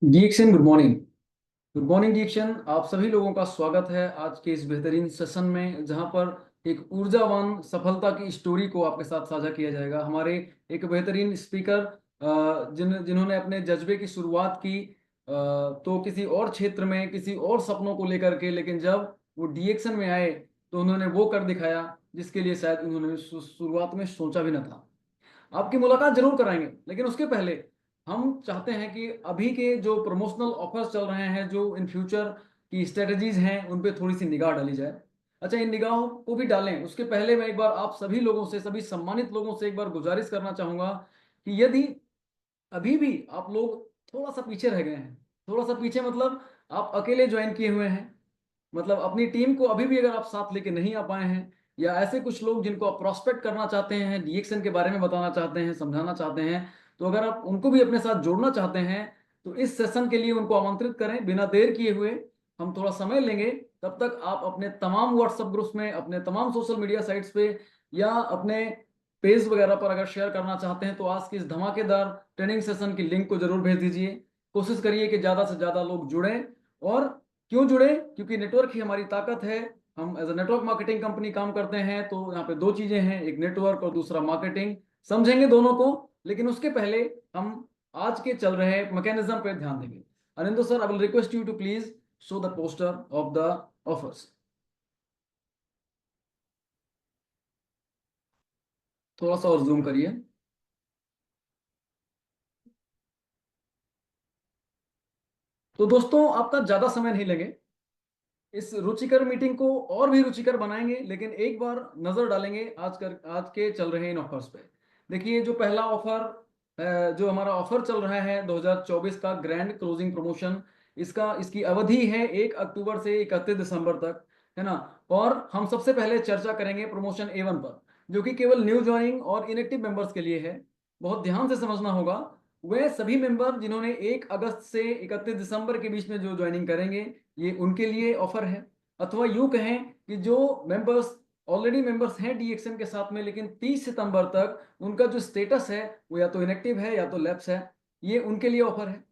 दीक्षिन, good morning. Good morning दीक्षिन, आप सभी लोगों का स्वागत है आज के इस बेहतरीन सेशन में, जहां पर एक ऊर्जावान सफलता की स्टोरी को आपके साथ साझा किया जाएगा। हमारे एक बेहतरीन स्पीकर जिन्होंने अपने जज्बे की शुरुआत की तो किसी और क्षेत्र में, किसी और सपनों को लेकर के, लेकिन जब वो डीएक्शन में आए तो उन्होंने वो कर दिखाया जिसके लिए शायद उन्होंने शुरुआत में सोचा भी न था। आपकी मुलाकात जरूर कराएंगे, लेकिन उसके पहले हम चाहते हैं कि अभी के जो प्रमोशनल ऑफर्स चल रहे हैं, जो इन फ्यूचर की स्ट्रेटजीज हैं, उन पे थोड़ी सी निगाह डाली जाए। अच्छा, इन निगाहों को भी डालें उसके पहले मैं एक बार आप सभी लोगों से, सभी सम्मानित लोगों से एक बार गुजारिश करना चाहूंगा कि यदि अभी भी आप लोग थोड़ा सा पीछे रह गए हैं, थोड़ा सा पीछे मतलब आप अकेले ज्वाइन किए हुए हैं, मतलब अपनी टीम को अभी भी अगर आप साथ लेके नहीं आ पाए हैं, या ऐसे कुछ लोग जिनको आप प्रोस्पेक्ट करना चाहते हैं, डीएक्शन के बारे में बताना चाहते हैं, समझाना चाहते हैं, तो अगर आप उनको भी अपने साथ जोड़ना चाहते हैं तो इस सेशन के लिए उनको आमंत्रित करें बिना देर किए हुए। हम थोड़ा समय लेंगे, तब तक आप अपने तमाम व्हाट्सएप ग्रुप्स में, अपने तमाम सोशल मीडिया साइट्स पे या अपने पेज वगैरह पर अगर शेयर करना चाहते हैं तो आज की इस धमाकेदार ट्रेनिंग सेशन की लिंक को जरूर भेज दीजिए। कोशिश करिए कि ज़्यादा से ज़्यादा लोग जुड़ें। और क्यों जुड़े? क्योंकि नेटवर्क ही हमारी ताकत है। हम as a network marketing company काम करते हैं, तो यहाँ पे दो चीजें हैं, एक नेटवर्क और दूसरा मार्केटिंग। समझेंगे दोनों को, लेकिन उसके पहले हम आज के चल रहे मैकेनिज्म पे ध्यान देंगे। Anindo sir, I will request you to please show the poster of the offers. थोड़ा सा और जूम करिए। तो दोस्तों, आपका ज्यादा समय नहीं लेंगे, इस रुचिकर मीटिंग को और भी रुचिकर बनाएंगे, लेकिन एक बार नजर डालेंगे आज के चल रहे इन ऑफर्स पे। देखिए, जो पहला ऑफर जो हमारा ऑफर चल रहा है 2024 का ग्रैंड क्लोजिंग प्रमोशन, इसकी अवधि है 1 अक्टूबर से 31 दिसंबर तक, है ना। और हम सबसे पहले चर्चा करेंगे प्रमोशन A1 पर, जो कि केवल न्यू ज्वाइनिंग और इनएक्टिव मेंबर्स के लिए है। बहुत ध्यान से समझना होगा। वे सभी मेंबर जिन्होंने 1 अगस्त से 31 दिसंबर के बीच में जो ज्वाइनिंग करेंगे, ये उनके लिए ऑफर है। अथवा यूं कहें कि जो मेंबर्स ऑलरेडी मेंबर्स हैं डीएक्सएम के साथ में, लेकिन 30 सितंबर तक उनका जो स्टेटस है वो या तो इनएक्टिव है या तो लैप्स है, ये उनके लिए ऑफर है।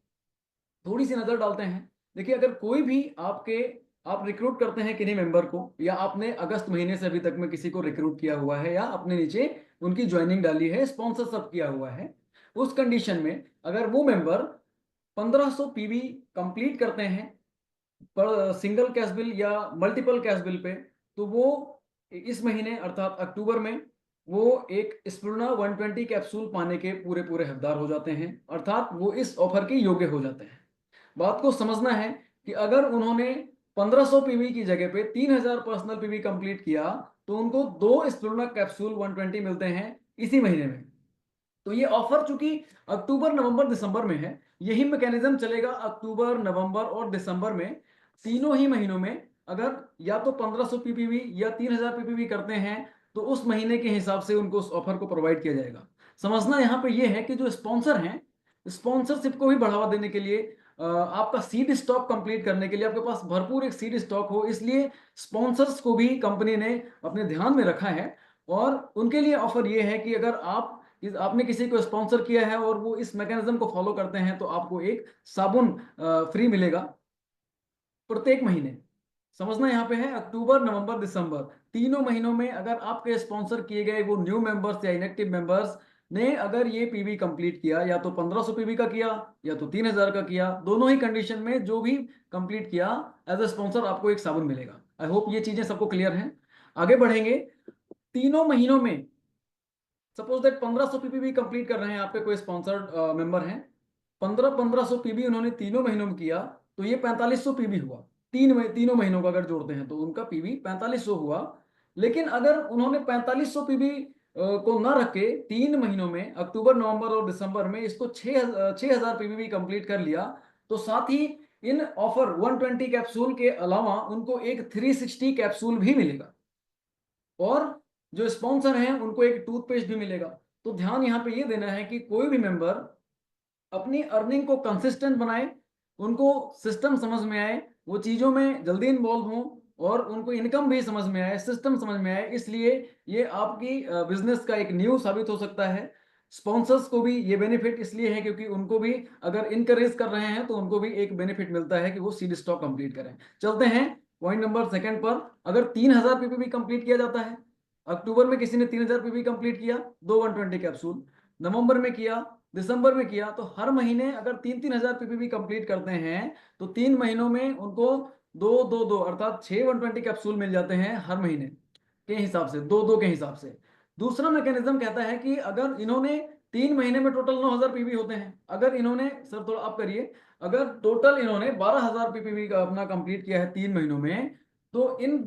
थोड़ी सी नजर डालते हैं। देखिए, अगर कोई भी आप रिक्रूट करते हैं किन्हीं मेंबर को, या आपने अगस्त महीने से अभी तक में किसी को रिक्रूट किया हुआ है, या अपने नीचे उनकी ज्वाइनिंग डाली है, स्पॉन्सरशिप किया हुआ है, उस कंडीशन में अगर वो मेंबर 1500 पीवी कंप्लीट करते हैं पर सिंगल कैश बिल या मल्टीपल कैश बिल पे, तो वो इस महीने अर्थात अक्टूबर में वो एक स्पुरना 120 कैप्सूल पाने के पूरे पूरे हकदार हो जाते हैं, अर्थात वो इस ऑफर के योग्य हो जाते हैं। बात को समझना है कि अगर उन्होंने 1500 पीवी की जगह पे 3000 पर्सनल पीवी कंप्लीट किया, तो उनको 2 स्पुरना कैप्सूल 120 मिलते हैं इसी महीने में। तो ये ऑफर चूंकि अक्टूबर, नवंबर, दिसंबर में है, यही मैकेनिज्म चलेगा अक्टूबर, नवंबर और दिसंबर में। तीनों ही महीनों में अगर या तो 1500 पीपीवी या 3000 पीपीवी करते हैं, तो उस महीने के हिसाब से उनको उस ऑफर को प्रोवाइड किया जाएगा। समझना यहाँ पे ये है कि जो स्पॉन्सर हैं, स्पॉन्सरशिप को भी बढ़ावा देने के लिए, आपका सीड स्टॉक कंप्लीट करने के लिए, आपके पास भरपूर एक सीड स्टॉक हो, इसलिए स्पॉन्सर्स को भी कंपनी ने अपने ध्यान में रखा है। और उनके लिए ऑफर ये है कि अगर आपने किसी को स्पॉन्सर किया है और वो इस मैकेनिज्म को फॉलो करते हैं, तो आपको एक साबुन फ्री मिलेगा प्रत्येक महीने। समझना यहाँ पे है, अक्टूबर, नवंबर, दिसंबर, तीनों महीनों में अगर आपके स्पॉन्सर किए गए वो न्यू मेंबर्स या इनएक्टिव मेंबर्स ने अगर ये पीवी कंप्लीट किया, या तो 1500 पीवी का किया या तो 3000 का किया, दोनों ही कंडीशन में जो भी कंप्लीट किया, एज अ स्पॉन्सर आपको एक साबुन मिलेगा। आई होप ये चीजें सबको क्लियर हैं। आगे बढ़ेंगे। तीनों महीनों में सपोज दैट 1500 पीपीवी कंप्लीट कर रहे हैं, आपके कोई स्पॉन्सर्ड मेंबर हैं, 1500 पीबी उन्होंने तीनों महीनों में किया, तो ये 4500 पीबी हुआ। तीनों महीनों का अगर जोड़ते हैं तो उनका पीबी 4500 हुआ। लेकिन अगर उन्होंने 4500 पीबी को ना रख के 3 महीनों में, अक्टूबर, नवंबर और दिसंबर में इसको 6000 पीबी कंप्लीट कर लिया, तो साथ ही इन ऑफर 120 कैप्सूल के अलावा उनको एक 360 कैप्सूल भी मिलेगा। और जो स्पॉन्सर हैं उनको एक टूथपेस्ट भी मिलेगा। तो ध्यान यहाँ पे ये देना है कि कोई भी मेंबर अपनी अर्निंग को कंसिस्टेंट बनाए, उनको सिस्टम समझ में आए, वो चीज़ों में जल्दी इन्वॉल्व हों, और उनको इनकम भी समझ में आए, सिस्टम समझ में आए। इसलिए ये आपकी बिजनेस का एक न्यू साबित हो सकता है। स्पॉन्सर्स को भी ये बेनिफिट इसलिए है क्योंकि उनको भी अगर इनकरेज कर रहे हैं तो उनको भी एक बेनिफिट मिलता है कि वो सीड स्टॉक कंप्लीट करें। चलते हैं पॉइंट नंबर सेकंड पर। अगर 3000 पीपीवी कंप्लीट किया जाता है, अक्टूबर में किसी ने 3000 पीपीवी कंप्लीट किया, 120 कैप्सूल, नवंबर में किया, दिसंबर में किया, तो हर महीने अगर 3-3000 पीपीवी कंप्लीट करते हैं तो 3 महीनों में उनको 2-2-2 अर्थात 6 120 कैप्सूल मिल जाते हैं हर महीने के हिसाब से, 2-2 के हिसाब से। दूसरा मैकेनिज्म कहता है कि अगर इन्होंने 3 महीने में टोटल 9000 पीपीवी होते हैं, अगर इन्होंने, सर थोड़ा आप करिए, अगर टोटल इन्होंने 12000 पीपीवी का अपना कंप्लीट किया है 3 महीनों में, तो इन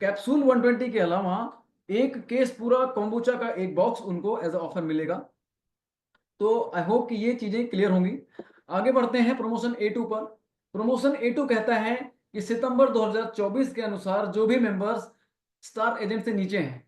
कैप्सूल 120 के अलावा एक केस पूरा कोम्बुचा का एक बॉक्स उनको एज ऑफर मिलेगा। तो आई होप कि ये चीजें क्लियर होंगी। आगे बढ़ते हैं प्रमोशन A2 पर। प्रमोशन A2 कहता है कि सितंबर 2024 के अनुसार जो भी मेंबर्स स्टार एजेंट से नीचे हैं,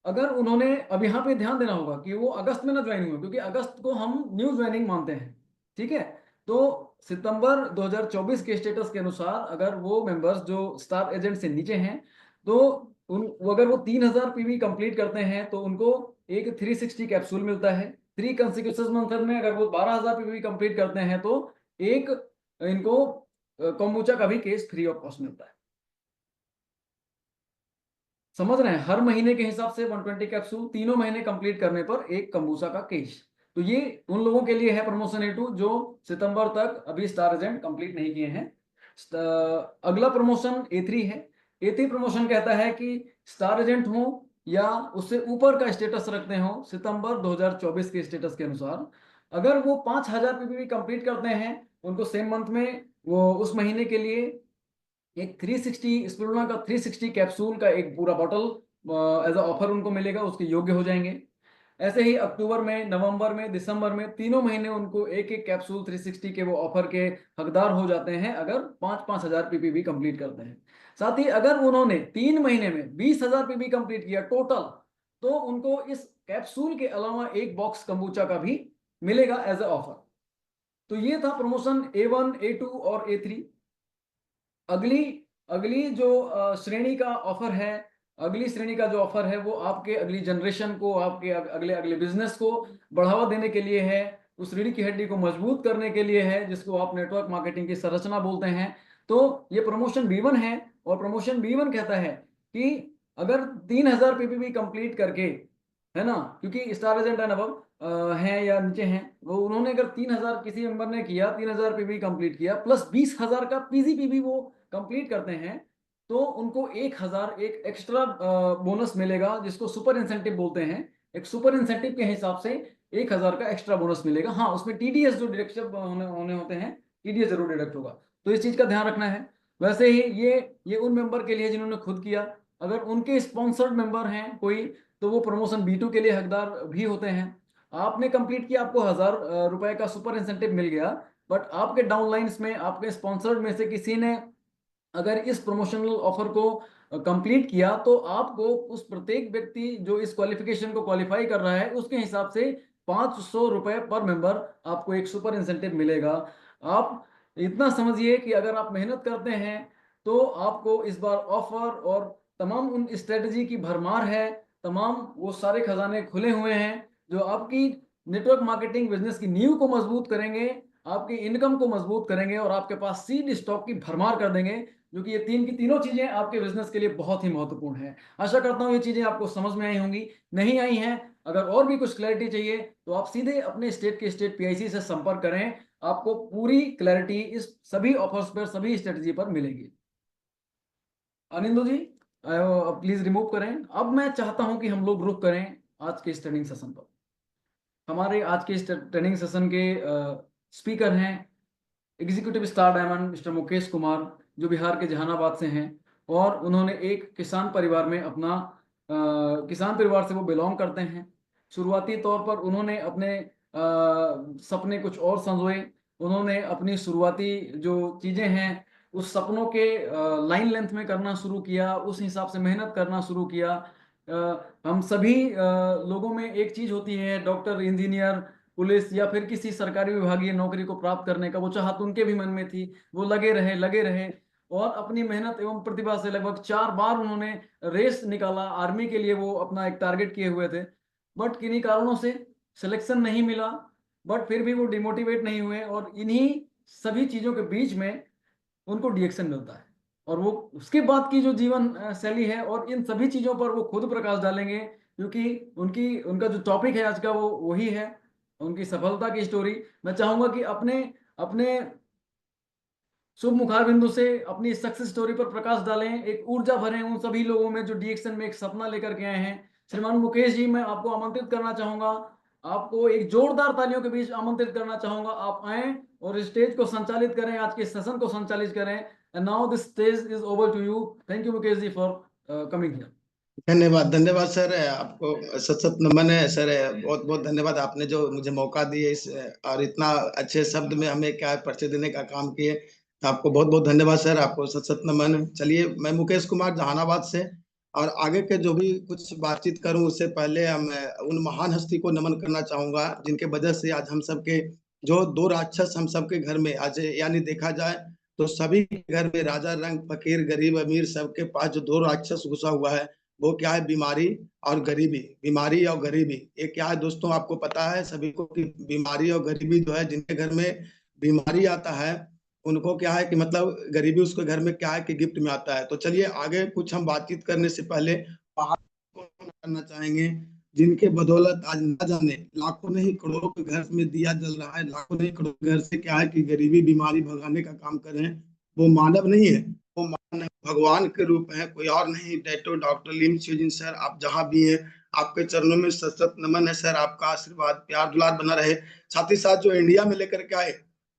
अगर उन्होंने, अब यहाँ पे ध्यान देना होगा कि वो अगस्त में ना ज्वाइन हुए, क्योंकि अगस्त को हम न्यू ज्वाइनिंग मानते हैं, ठीक है। तो सितंबर 2024 के स्टेटस के अनुसार अगर वो मेंबर्स जो स्टार एजेंट से नीचे हैं, तो अगर वो 3000 पीवी कंप्लीट करते हैं तो उनको एक 360 कैप्सूल मिलता है। 3 कंसेक्यूटिव मंथ में अगर वो 12000 पीवी कंप्लीट करते हैं तो एक इनको कोम्बुचा का भी केस फ्री ऑफ कॉस्ट मिलता है। समझ रहे हैं, हर महीने के हिसाब से 120 कैप्सूल, तीनों महीने कंप्लीट करने पर एक कंबूसा का केस। तो ये उन लोगों के लिए है प्रमोशन A2 जो सितंबर तक अभी स्टार एजेंट कंप्लीट नहीं किए हैं। अगला प्रमोशन A3 है। A3 प्रमोशन कहता है कि स्टार एजेंट हो या उससे ऊपर का स्टेटस रखते हो सितंबर 2024 के स्टेटस के अनुसार, अगर वो 5000 पीपीवी कंप्लीट करते हैं, उनको सेम मंथ में वो उस महीने के लिए एक 360 स्पिरुलिना का 360 कैप्सूल का एक पूरा बॉटल एज अ ऑफर उनको मिलेगा, उसके योग्य हो जाएंगे। ऐसे ही अक्टूबर में, नवंबर में, दिसंबर में, तीनों महीने उनको एक एक कैप्सूल 360 के वो ऑफर के हकदार हो जाते हैं अगर 5-5000 पीपीवी कंप्लीट करते हैं। साथ ही अगर उन्होंने 3 महीने में 20000 पीपी कंप्लीट किया टोटल, तो उनको इस कैप्सूल के अलावा एक बॉक्स कंबूचा का भी मिलेगा एज अ ऑफर। तो ये था प्रमोशन A1, A2 और A3। अगली अगली जो श्रेणी का ऑफर है, अगली श्रेणी का जो ऑफर है वो आपके अगली जनरेशन को, आपके अगले अगले बिजनेस को बढ़ावा देने के लिए है, उस रीढ़ की हड्डी को मजबूत करने के लिए है, जिसको आप नेटवर्क मार्केटिंग की संरचना बोलते हैं। तो ये प्रमोशन B1 है, और प्रमोशन B1 कहता है कि अगर 3000 पीपीवी कंप्लीट करके, है ना, क्योंकि स्टार एजेंट एंड अबव हैं या नीचे हैं, वो उन्होंने अगर 3000 किसी मेंबर ने किया, 3000 पीवी कंप्लीट किया प्लस 20000 का पीजीपीवी वो कंप्लीट करते हैं, तो उनको 1000 एक एक्स्ट्रा बोनस मिलेगा, जिसको सुपर इंसेंटिव बोलते हैं। एक सुपर इंसेंटिव के हिसाब से 1000 का एक्स्ट्रा बोनस मिलेगा। हाँ, उसमें टीडीएस जो डिडक्शन होने होते हैं, टीडीएस जरूर डिडक्ट होगा, तो इस चीज का ध्यान रखना है। वैसे ही ये उन मेंबर के लिए जिन्होंने खुद किया, अगर उनके स्पॉन्सर्ड मेंबर हैं कोई, तो वो प्रमोशन B2 के लिए हकदार भी होते हैं। आपने कंप्लीट किया, आपको 1000 रुपए का सुपर इंसेंटिव मिल गया, बट आपके डाउनलाइंस में, आपके स्पॉन्सर्ड में से किसी ने अगर इस प्रमोशनल ऑफर को कंप्लीट किया, तो आपको उस प्रत्येक व्यक्ति जो इस क्वालिफिकेशन को क्वालिफाई कर रहा है, उसके हिसाब से 500 रुपए पर मेंबर आपको एक सुपर इंसेंटिव मिलेगा। आप इतना समझिए कि अगर आप मेहनत करते हैं तो आपको इस बार ऑफर और तमाम उन स्ट्रेटजी की भरमार है, तमाम वो सारे खजाने खुले हुए हैं जो आपकी नेटवर्क मार्केटिंग बिजनेस की नींव को मजबूत करेंगे, आपकी इनकम को मजबूत करेंगे और आपके पास सीड स्टॉक की भरमार कर देंगे, जो कि ये तीन की तीनों चीजें आपके बिजनेस के लिए बहुत ही महत्वपूर्ण है। आशा करता हूं ये चीजें आपको समझ में आई होंगी। नहीं आई हैं, अगर और भी कुछ क्लैरिटी चाहिए तो आप सीधे अपने स्टेट के स्टेट पीआईसी से संपर्क करें, आपको पूरी क्लैरिटी इस सभी ऑफर्स पर, सभी स्ट्रेटजी पर मिलेगी। अनिंदु जी, प्लीज रिमूव करें। अब मैं चाहता हूं कि हम लोग रुक करें आज के इस ट्रेनिंग सेशन पर। हमारे आज के इस ट्रेनिंग सेशन के स्पीकर हैं executive star diamond mister Mukesh Kumar, जो बिहार के जहानाबाद से हैं, और उन्होंने एक किसान परिवार में अपना किसान परिवार से वो बिलोंग करते हैं। शुरुआती तौर पर उन्होंने अपने सपने कुछ और संजोए, उन्होंने अपनी शुरुआती जो चीज़ें हैं उस सपनों के लाइन लेंथ में करना शुरू किया, उस हिसाब से मेहनत करना शुरू किया। हम सभी लोगों में एक चीज़ होती है, डॉक्टर, इंजीनियर, पुलिस या फिर किसी सरकारी विभागीय नौकरी को प्राप्त करने का वो चाहत उनके भी मन में थी। वो लगे रहे और अपनी मेहनत एवं प्रतिभा से लगभग 4 बार उन्होंने रेस निकाला। आर्मी के लिए वो अपना एक टारगेट किए हुए थे, बट किन्हीं कारणों से सिलेक्शन नहीं मिला, बट फिर भी वो डिमोटिवेट नहीं हुए और इन्हीं सभी चीज़ों के बीच में उनको डीएक्शन मिलता है। और वो उसके बाद की जो जीवन शैली है और इन सभी चीज़ों पर वो खुद प्रकाश डालेंगे, क्योंकि उनका जो टॉपिक है आज का वो वही है, उनकी सफलता की स्टोरी। मैं चाहूँगा कि अपने अपने शुभ मुखार बिंदु से अपनी सक्सेस स्टोरी पर प्रकाश डालें, एक ऊर्जा भरें उन सभी लोगों में जो डीएक्शन में एक सपना लेकर के आए हैं। श्रीमान मुकेश जी, मैं आपको आमंत्रित करना चाहूंगा, आपको एक जोरदार तालियों के बीच आमंत्रित करना चाहूंगा, आप आएं और स्टेज को संचालित करें, आज के सेशन को संचालित करें। And now this stage is over to you. Thank you Mukesh ji for coming here. धन्यवाद धन्यवाद सर, आपको सत सत नमन है सर। बहुत बहुत धन्यवाद, आपने जो मुझे मौका दिए इस और इतना अच्छे शब्द में हमें क्या है परिचय देने का काम किए, तो आपको बहुत बहुत धन्यवाद सर, आपको सत सत नमन। चलिए, मैं मुकेश कुमार जहानाबाद से, और आगे के जो भी कुछ बातचीत करूं उससे पहले हम उन महान हस्ती को नमन करना चाहूंगा जिनके वजह से आज हम सबके जो दो राक्षस हम सबके घर में आज, यानी देखा जाए तो सभी के घर में राजा रंग फकीर गरीब अमीर सबके पास जो दो राक्षस घुसा हुआ है, वो क्या है? बीमारी और गरीबी। बीमारी और गरीबी, ये क्या है दोस्तों? आपको पता है सभी को कि बीमारी और गरीबी जो है, जिनके घर में बीमारी आता है उनको क्या है कि मतलब गरीबी उसके घर में क्या है कि गिफ्ट में आता है। तो चलिए आगे कुछ हम बातचीत करने से पहले पहाड़ को करना चाहेंगे जिनके बदौलत आज ना जाने लाखों नहीं करोड़ों के घर में दिया जल रहा है, लाखों नहीं करोड़ों घर से क्या है कि गरीबी बीमारी भगाने का काम कर रहे हैं। वो मानव नहीं है, वो भगवान के रूप है, कोई और नहीं। डॉक्टर लिम चिजिन सर, आप जहां भी हैं आपके चरणों में सत सत नमन है सर। आपका आशीर्वाद प्यार दुलार बना रहे। साथ ही साथ जो इंडिया में लेकर के आए,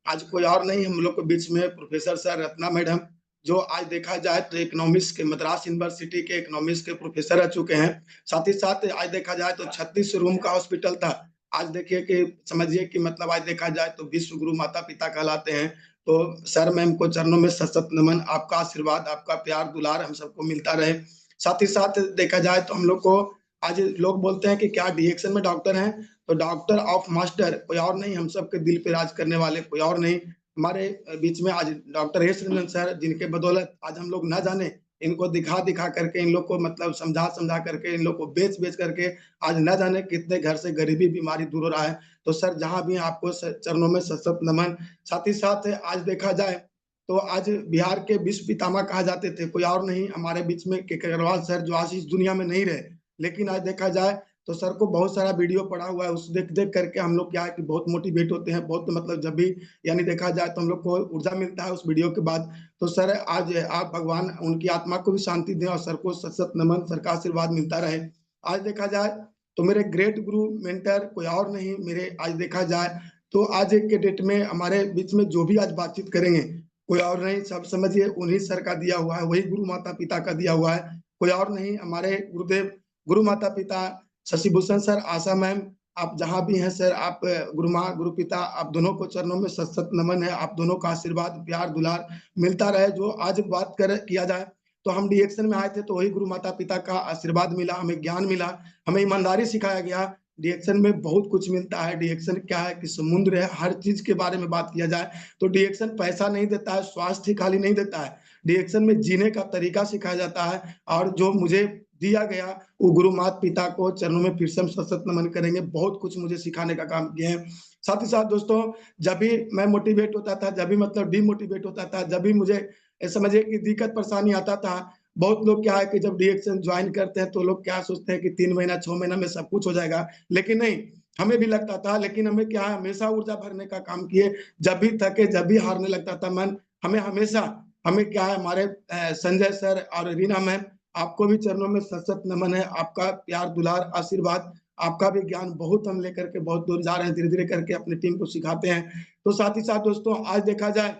आज कोई और नहीं हम लोग के बीच में प्रोफेसर सर रत्ना मैडम, जो आज देखा जाए तो इकोनॉमिक्स के मद्रास यूनिवर्सिटी के इकोनॉमिक्स के प्रोफेसर रह चुके हैं। साथ ही साथ आज देखा जाए तो 36 रूम का हॉस्पिटल था, आज देखिए कि समझिए कि मतलब आज देखा जाए तो विश्व गुरु माता पिता कहलाते हैं। तो सर मैम को चरणों में सत सत नमन, आपका आशीर्वाद आपका प्यार दुलार हम सबको मिलता रहे। साथ ही साथ देखा जाए तो हम लोग को आज लोग बोलते हैं कि क्या डीएक्शन में डॉक्टर हैं, तो डॉक्टर ऑफ मास्टर कोई और नहीं, हम सबके दिल पे राज करने वाले कोई और नहीं, हमारे बीच में आज डॉक्टर एस रंजन सर, जिनके बदौलत आज हम लोग ना जाने इनको दिखा दिखा करके, इन लोग को मतलब समझा समझा करके, इन लोग को बेच बेच करके आज ना जाने कितने घर से गरीबी बीमारी दूर हो रहा है। तो सर जहां भी आपको चरणों में सत सत नमन। साथ ही साथ आज देखा जाए तो आज बिहार के विश्व पितामह कहा जाते थे, कोई और नहीं हमारे बीच में के अग्रवाल सर, जो आज इस दुनिया में नहीं रहे, लेकिन आज देखा जाए तो सर को बहुत सारा वीडियो पड़ा हुआ है, उस देख देख करके हम लोग क्या है कि बहुत मोटिवेट होते हैं, बहुत मतलब जब भी यानी देखा जाए तो हम लोग को ऊर्जा मिलता है उस वीडियो के बाद। तो सर आज आप भगवान उनकी आत्मा को भी शांति दें और सर को सत सत नमन, सर का आशीर्वाद मिलता रहे। आज देखा जाए तो मेरे ग्रेट गुरु मेंटर कोई और नहीं मेरे, आज देखा जाए तो आज के डेट में हमारे बीच में जो भी आज बातचीत करेंगे कोई और नहीं, सब समझिए उन्हीं सर का दिया हुआ है, वही गुरु माता पिता का दिया हुआ है, कोई और नहीं। हमारे गुरुदेव गुरु माता पिता शशि भूषण सर, आशा मैम, आप जहां भी हैं सर, आप गुरु माँ गुरु पिता, आप दोनों को चरणों में सत सत नमन है, आप दोनों का आशीर्वाद प्यार दुलार मिलता रहे। जो आज बात कर किया जाए तो हम डीएक्शन में आए थे तो वही गुरु माता पिता का आशीर्वाद मिला, हमें ज्ञान मिला, हमें ईमानदारी सिखाया गया। डीएक्शन में बहुत कुछ मिलता है। डीएक्शन क्या है कि समुद्र है, हर चीज के बारे में बात किया जाए तो डीएक्शन पैसा नहीं देता है, स्वास्थ्य खाली नहीं देता है, डीएक्शन में जीने का तरीका सिखाया जाता है। और जो मुझे दिया गया वो गुरु माता पिता को चरणों में फिर से हम सत सत नमन करेंगे, बहुत कुछ मुझे सिखाने का काम किए हैं। साथ ही साथ दोस्तों, जब भी मैं मोटिवेट होता था, जब भी मतलब डिमोटिवेट होता था, जब भी मुझे समझिए कि दिक्कत परेशानी आता था, बहुत लोग क्या है कि जब डीएक्शन ज्वाइन करते हैं तो लोग क्या सोचते हैं कि 3 महीना 6 महीना में सब कुछ हो जाएगा, लेकिन नहीं, हमें भी लगता था, लेकिन हमें क्या है हमेशा ऊर्जा भरने का काम किए। जब भी थके, जब भी हारने लगता था मन, हमें हमेशा हमें क्या है हमारे संजय सर और रीना मैम, आपको भी चरणों में सत सत नमन है, आपका प्यार दुलार आशीर्वाद, आपका भी ज्ञान बहुत हम लेकर के बहुत दूर जा रहे हैं, धीरे धीरे करके अपनी टीम को सिखाते हैं। तो साथ ही साथ दोस्तों, आज देखा जाए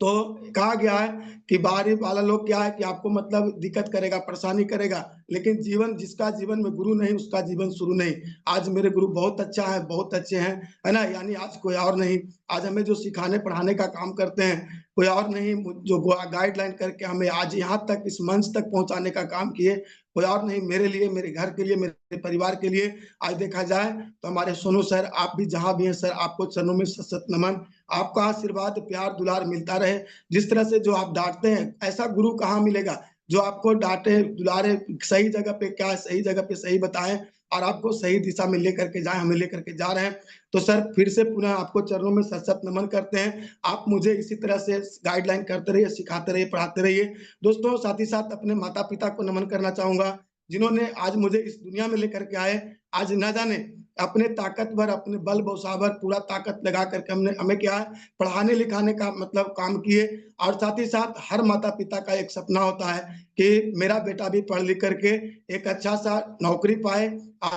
तो कहा गया है कि बाहरी वाला लोग क्या है कि आपको मतलब दिक्कत करेगा, परेशानी करेगा, लेकिन जीवन जिसका जीवन में गुरु नहीं उसका जीवन शुरू नहीं। आज मेरे गुरु बहुत अच्छा है, बहुत अच्छे हैं, है ना, यानी आज कोई और नहीं, आज हमें जो सिखाने पढ़ाने का काम करते हैं कोई और नहीं, जो गाइडलाइन करके हमें आज यहाँ तक इस मंच तक पहुंचाने का काम किए कोई और नहीं, मेरे लिए, मेरे घर के लिए, मेरे परिवार के लिए। आज देखा जाए तो हमारे सोनू सर, आप भी जहां भी हैं सर, आपको चरणों में सत सत नमन, आपका आशीर्वाद प्यार दुलार मिलता रहे। जिस तरह से जो आप डांटते हैं, ऐसा गुरु कहाँ मिलेगा जो आपको डांटे दुलारे, सही जगह पे क्या सही जगह पे सही बताएं। और आपको सही दिशा में लेकर के जाए, हमें लेकर के जा रहे हैं। तो सर फिर से पुनः आपको चरणों में सत-सत नमन करते हैं। आप मुझे इसी तरह से गाइडलाइन करते रहिए, सिखाते रहिए, पढ़ाते रहिए। दोस्तों साथ ही साथ अपने माता-पिता को नमन करना चाहूँगा, जिन्होंने आज मुझे इस दुनिया में लेकर के आए। आज ना जाने अपने ताकतवर, अपने बल बौछावर पूरा ताकत लगा करके हमने हमें क्या है पढ़ाने-लिखाने का मतलब काम किए। और साथ ही साथ हर माता-पिता का एक सपना होता है कि मेरा बेटा भी पढ़ लिख करके एक अच्छा-सा नौकरी पाए,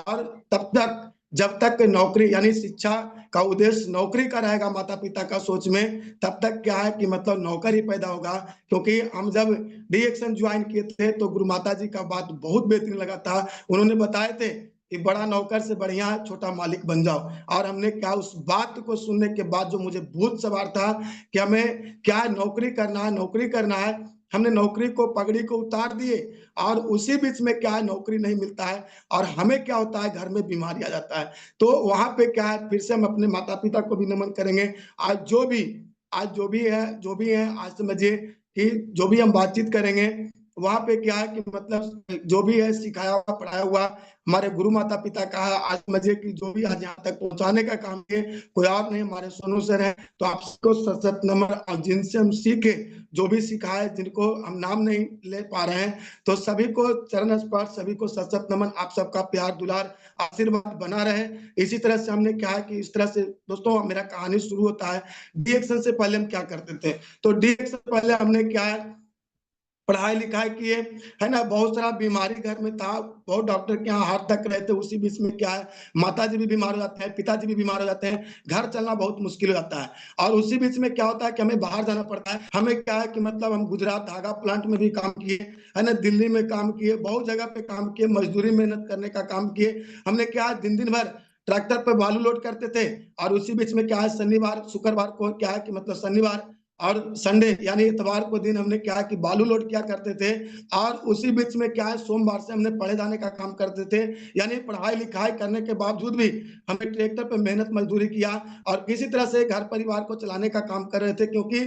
और तब तक जब तक नौकरी यानी शिक्षा का उद्देश्य नौकरी का रहेगा माता-पिता का सोच में, तब तक क्या है कि मतलब नौकर ही पैदा होगा। क्योंकि हम जब डी-एक्शन ज्वाइन किए थे तो गुरु माता जी का बात बहुत बेहतरीन लगा था। उन्होंने बताए थे कि बड़ा नौकर से बढ़िया छोटा मालिक बन जाओ। और हमने क्या उस बात को सुनने के बाद जो मुझे भूत सवार था कि हमें क्या है नौकरी करना है, नौकरी करना है। हमने नौकरी को पगड़ी को उतार दिए, और उसी बीच में क्या है नौकरी नहीं मिलता है, और हमें क्या होता है घर में बीमारी आ जाता है। तो वहाँ पे क्या है फिर से हम अपने माता-पिता को भी नमन करेंगे। आज जो भी है आज समझिए कि जो भी हम बातचीत करेंगे, वहाँ पे क्या है कि मतलब जो भी है सिखाया हुआ, पढ़ाया हुआ हमारे गुरु माता-पिता का है। आज समझिए कि जो भी आज यहाँ तक पहुँचाने का काम किए, कोई और नहीं हमारे सोनू सर हैं। तो आप सबको सत-सत नमन, और जिनसे हम सीखे, जो भी सिखाए, जिनको हम नाम नहीं ले पा रहे हैं, तो सभी को चरण स्पर्श, सभी को सत-सत नमन। आप सबका प्यार, दुलार, आशीर्वाद बना रहे। इसी तरह से हमने क्या है कि इस तरह से दोस्तों मेरा कहानी शुरू होता है। डी-एक्शन से पहले हम क्या करते थे? तो डी-एक्शन से पहले हमने क्या है पढ़ाई-लिखाई किए, है ना? बहुत सारा बीमारी घर में था, बहुत डॉक्टर के यहाँ हाथ तक रहे थे। उसी बीच में क्या है, माताजी भी बीमार हो जाते हैं, पिताजी भी बीमार हो जाते हैं, घर चलना बहुत मुश्किल हो जाता है। और उसी बीच में क्या होता है कि हमें बाहर जाना पड़ता है। हमें क्या है कि मतलब हम गुजरात धागा प्लांट में भी काम किए, है ना? दिल्ली में काम किए, बहुत जगह पे काम किए, मज़दूरी मेहनत करने का काम किए। हमने क्या है दिन-दिन भर ट्रैक्टर पे बालू लोड करते थे, और उसी बीच में क्या है शनिवार, शुक्रवार को क्या है कि मतलब शनिवार और संडे यानी इतवार को दिन हमने क्या है कि बालू लोड किया करते थे। और उसी बीच में क्या है सोमवार से हमने पढ़े जाने का काम करते थे। यानी पढ़ाई-लिखाई करने के बावजूद भी हमने ट्रैक्टर पे मेहनत मज़दूरी किया, और किसी तरह से घर परिवार को चलाने का काम कर रहे थे। क्योंकि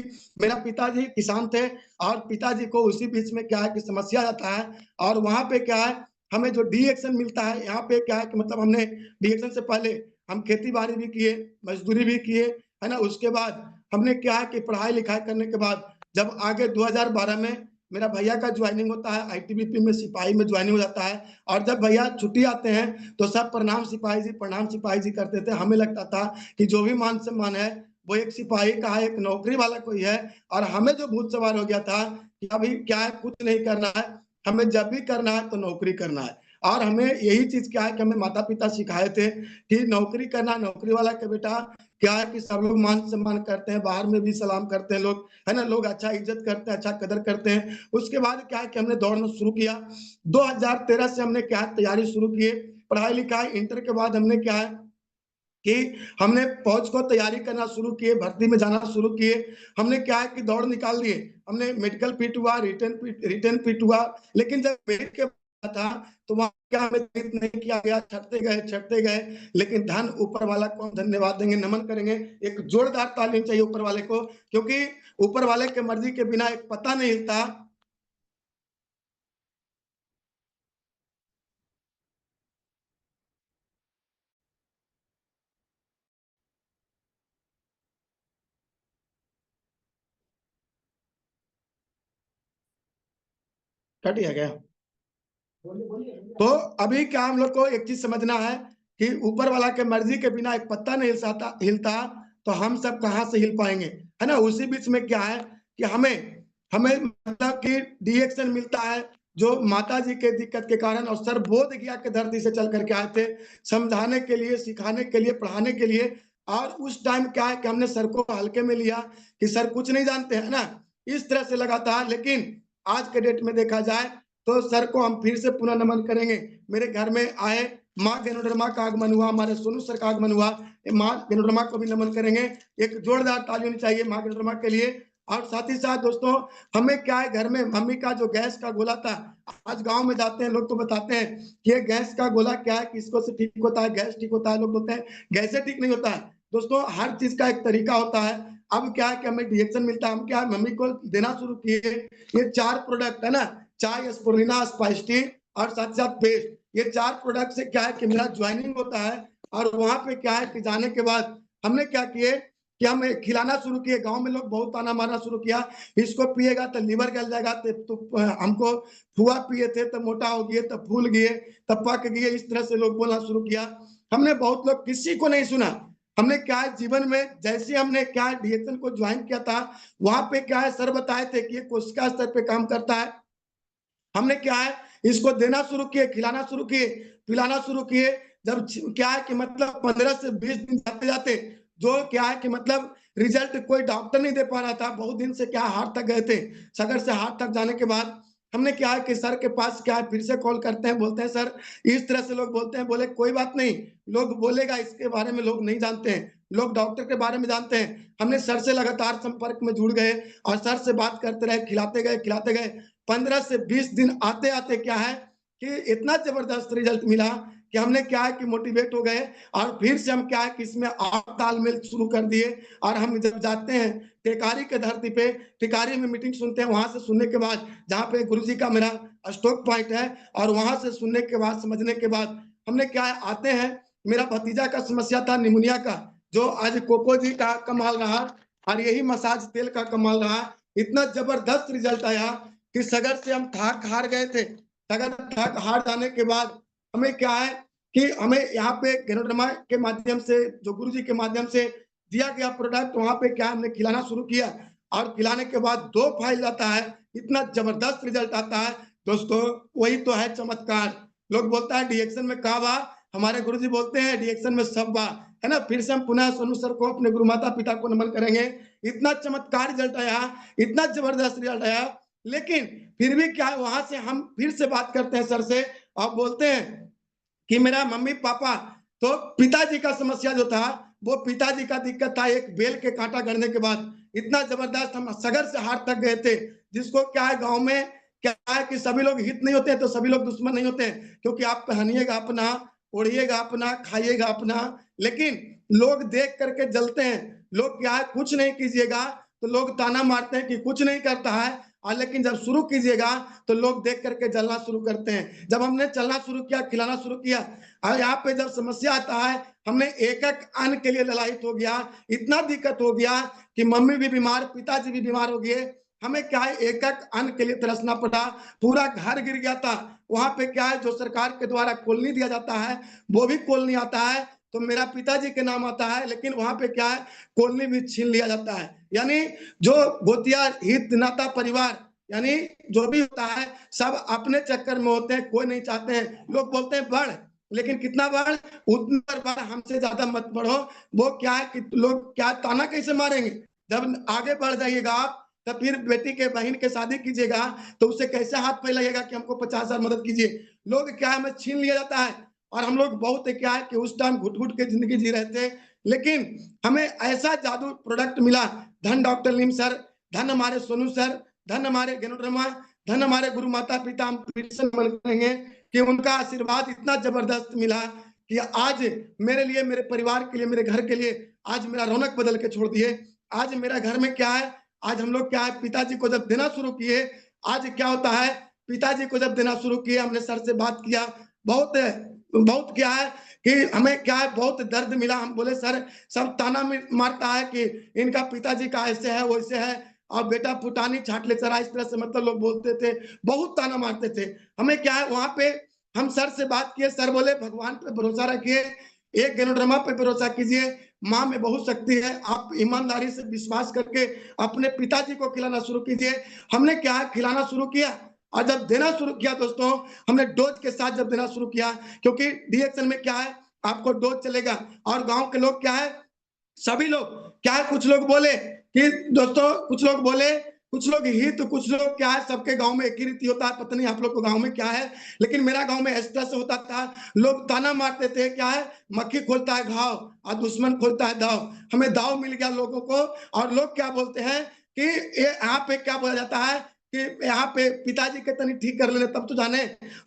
मेरा पिताजी किसान थे, और पिताजी को उसी बीच में क्या है कि समस्या आता है। और वहाँ पे क्या है हमें जो डी-एक्शन मिलता है, यहाँ पे क्या है कि मतलब हमने डी-एक्शन से पहले हम खेती-बाड़ी भी किए, मज़दूरी भी किए, है ना? उसके बाद हमने क्या है कि पढ़ाई-लिखाई करने के बाद जब आगे 2012 में मेरा भैया का जॉइनिंग होता है, आईटीबीपी में सिपाही में जॉइनिंग हो जाता है। और जब भैया छुट्टी आते हैं तो सब प्रणाम सिपाही जी करते थे। हमें लगता था कि जो भी मान-सम्मान है वो एक सिपाही का है, एक नौकरी वाला कोई है। और हमें जो भूत सवार हो गया था कि अभी क्या है कुछ नहीं करना है, हमें जब भी करना है तो नौकरी करना है। और हमें यही चीज़ क्या है कि हमें माता-पिता सिखाए थे कि नौकरी करना, नौकरी वाला के बेटा क्या है कि सब लोग मान-सम्मान करते हैं, बाहर में भी सलाम करते हैं लोग, है ना? लोग अच्छा इज़्ज़त करते हैं, अच्छा कदर करते हैं। उसके बाद क्या है कि हमने दौड़ना शुरू किया। 2013 से हमने क्या है तैयारी शुरू किए, पढ़ाई-लिखाई इंटर के बाद हमने क्या है कि हमने फौज को तैयारी करना शुरू किए, भर्ती में जाना शुरू किए। हमने क्या है कि दौड़ निकाल दिए। हमने मेडिकल फिट हुआ, रिटन फिट हुआ, लेकिन जब मेरिट के बाद था, तो वहाँ क्या हमें चयनित नहीं किया गया, छँटते गए। लेकिन धन ऊपर वाला को हम धन्यवाद देंगे, नमन करेंगे। एक जोरदार तालीम चाहिए ऊपर वाले को, क्योंकि ऊपर वाले के मर्ज़ी के बिना एक पत्ता नहीं हिलता। कट गया क्या? तो अभी क्या हम लोग को एक चीज़ समझना है कि ऊपर वाला के मर्ज़ी के बिना एक पत्ता नहीं हिलता, तो हम सब कहाँ से हिल पाएँगे, है ना? उसी बीच में क्या है कि हमें हमें मतलब कि डी-एक्शन मिलता है, जो माताजी के दिक्कत के कारण, और सर बोध गया के धरती से चल कर के आए थे, समझाने के लिए, सिखाने के लिए, पढ़ाने के लिए। और उस टाइम क्या है कि हमने सर को हल्के में लिया कि सर कुछ नहीं जानते, है ना? इस तरह से लगा था। लेकिन आज के डेट में देखा जाए तो सर को हम फिर से पुनः नमन करेंगे। मेरे घर में आए, माँ गैनोडर्मा का आगमन हुआ, हमारे सोनू सर का आगमन हुआ। माँ गैनोडर्मा को भी नमन करेंगे। एक जोरदार ताली होनी चाहिए माँ गैनोडर्मा के लिए। और साथ ही साथ दोस्तों हमें क्या है घर में मम्मी का जो गैस का गोला था, आज गाँव में जाते हैं लोग तो बताते हैं कि ये गैस का गोला क्या है, किसको से ठीक होता है, गैस ठीक होता है, लोग बोलते हैं गैस से ठीक नहीं होता है। दोस्तों हर चीज़ का एक तरीका होता है। अब क्या है कि हमें रिएक्शन मिलता है, हम क्या है मम्मी को देना शुरू किए ये 4 प्रोडक्ट, है ना? चाय, स्पुरुलिना, स्पाइस टी और साथ साथ पेस्ट, ये 4 प्रोडक्ट से क्या है कि मेरा ज्वाइनिंग होता है। और वहां पे क्या है कि जाने के बाद हमने क्या किए कि हम खिलाना शुरू किए। गांव में लोग बहुत ताना मारना शुरू किया, इसको पिएगा तो लीवर गल जाएगा, तो हमको फुआ पिए थे तो मोटा हो गए, तब फूल गए, तब पक गए, इस तरह से लोग बोलना शुरू किया। हमने बहुत लोग, किसी को नहीं सुना। हमने क्या है जीवन में जैसे हमने क्या है डीएक्सन को ज्वाइन किया था, वहां पे क्या है सर बताए थे कि ये कोशिका स्तर पे काम करता है। हमने क्या है इसको देना शुरू किए, खिलाना शुरू किए, पिलाना शुरू किए। जब क्या है कि मतलब 15 से 20 दिन जाते जाते जो क्या है कि मतलब रिजल्ट कोई डॉक्टर नहीं दे पा रहा था। बहुत दिन से क्या हार्ट तक गए थे, सगर से हार्ट तक जाने के बाद हमने क्या है कि सर के पास क्या है फिर से कॉल करते हैं, बोलते हैं सर इस तरह से लोग बोलते हैं। बोले कोई बात नहीं, लोग बोलेगा, इसके बारे में लोग नहीं जानते हैं, लोग डॉक्टर के बारे में जानते हैं। हमने सर से लगातार संपर्क में जुड़ गए और सर से बात करते रहे, खिलाते गए। 15 से 20 दिन आते आते क्या है कि इतना जबरदस्त रिजल्ट मिला कि हमने क्या है कि मोटिवेट हो गए और फिर से हम क्या है कि इसमें और तालमेल शुरू कर दिए। और हम जब जाते हैं टेकारी के धरती पे, टेकारी में मीटिंग सुनते हैं, वहां से सुनने के बाद जहाँ पे गुरुजी का मेरा स्टॉक पॉइंट है, और वहां से सुनने के बाद समझने के बाद हमने क्या है आते हैं। मेरा भतीजा का समस्या था निमोनिया का, जो आज कोको जी का कमाल रहा और यही मसाज तेल का कमाल रहा। इतना जबरदस्त रिजल्ट आया कि सगर से हम थक हार गए थे। सगर थक हार जाने के बाद हमें क्या है कि हमें यहाँ पे गैनोडर्मा के माध्यम से, जो गुरुजी के माध्यम से दिया गया प्रोडक्ट, वहां पे क्या हमने खिलाना शुरू किया और खिलाने के बाद 2 फाइल आता है, इतना जबरदस्त रिजल्ट आता है दोस्तों। वही तो है चमत्कार। लोग बोलता है डीएक्शन में का बा, हमारे गुरुजी बोलते हैं डीएक्शन में सब बा, है ना। फिर से हम पुनः सोनू सर को, अपने गुरु माता पिता को नमन करेंगे। इतना चमत्कार रिजल्ट आया, इतना जबरदस्त रिजल्ट आया। लेकिन फिर भी क्या है, वहां से हम फिर से बात करते हैं सर से और बोलते हैं कि मेरा मम्मी पापा, तो पिताजी का समस्या जो था, वो पिताजी का दिक्कत था एक बेल के कांटा गड़ने के बाद। इतना जबरदस्त हम सगर से हार तक गए थे, जिसको क्या है गांव में क्या है कि सभी लोग हित नहीं होते तो सभी लोग दुश्मन नहीं होते, क्योंकि आप पहनिएगा अपना, ओढ़िएगा अपना, खाइएगा अपना, लेकिन लोग देख करके जलते हैं। लोग क्या है कुछ नहीं कीजिएगा तो लोग ताना मारते हैं कि कुछ नहीं करता है, और लेकिन जब शुरू कीजिएगा तो लोग देख करके जलना शुरू करते हैं। जब हमने चलना शुरू किया, खिलाना शुरू किया, और यहाँ पे जब समस्या आता है, हमने एक एक अन्न के लिए ललायित हो गया। इतना दिक्कत हो गया कि मम्मी भी बीमार, पिताजी भी बीमार हो गए। हमें क्या है एक एक अन्न के लिए तरसना पड़ा, पूरा घर गिर गया था। वहां पे क्या है जो सरकार के द्वारा कॉलोनी दिया जाता है, वो भी कॉलोनी आता है तो मेरा पिताजी के नाम आता है, लेकिन वहां पे क्या है कॉलोनी भी छीन लिया जाता है। यानी जो गोतिया हित नाता परिवार, यानी जो भी होता है सब अपने चक्कर में होते हैं, कोई नहीं चाहते हैं। लोग बोलते हैं बढ़, लेकिन कितना बढ़, उतना बढ़, हमसे ज्यादा मत बढ़ो। वो क्या है कि लोग क्या ताना कैसे मारेंगे। जब आगे बढ़ जाइएगा आप, तब फिर बेटी के बहन के शादी कीजिएगा तो उसे कैसे हाथ फैलाइएगा कि हमको 50,000 मदद कीजिए। लोग क्या है हमें छीन लिया जाता है। और हम लोग बहुत क्या है कि उस टाइम घुट घुट के जिंदगी जी रहे थे, लेकिन हमें ऐसा जादू प्रोडक्ट मिला। धन डॉक्टर नीम सर, धन हमारे सोनू सर, धन हमारे गैनोडर्मा, धन हमारे गुरु माता पिता। हम फिर से मन करेंगे कि उनका आशीर्वाद इतना जबरदस्त मिला कि आज मेरे लिए, मेरे परिवार के लिए, मेरे घर के लिए आज मेरा रौनक बदल के छोड़ दिए। आज मेरा घर में क्या है, आज हम लोग क्या है पिताजी को जब देना शुरू किए, आज क्या होता है पिताजी को जब देना शुरू किया, हमने सर से बात किया, बहुत बहुत क्या है कि हमें क्या है बहुत दर्द मिला। हम बोले सर, सब ताना मारता है कि इनका पिताजी का ऐसे है वैसे है, और बेटा फुटानी छाट ले सरा, इस तरह से मतलब लोग बोलते थे, बहुत ताना मारते थे। हमें क्या है वहां पे हम सर से बात किए, सर बोले भगवान पे भरोसा रखिए, एक गैनोडर्मा पे भरोसा कीजिए, माँ में बहुत शक्ति है, आप ईमानदारी से विश्वास करके अपने पिताजी को खिलाना शुरू कीजिए। हमने क्या है खिलाना शुरू किया, और जब देना शुरू किया दोस्तों, हमने डोज के साथ जब देना शुरू किया, क्योंकि डीएक्शन में क्या है आपको डोज चलेगा। और गांव के लोग क्या है, सभी लोग क्या है, कुछ लोग बोले कि दोस्तों, कुछ लोग बोले, कुछ लोग ही तो कुछ लोग क्या है, सबके गांव में एक ही रीति होता है, पता नहीं आप लोग को गांव में क्या है, लेकिन मेरा गांव में इस तरह से होता था। लोग ताना मारते थे, क्या है मक्खी खोलता है घाव और दुश्मन खोलता है दाव। हमें दाव मिल गया लोगों को, और लोग क्या बोलते हैं कि यहाँ पे क्या बोला जाता है कि यहाँ पे पिताजी के तनी ठीक कर लेने तब तो जाने।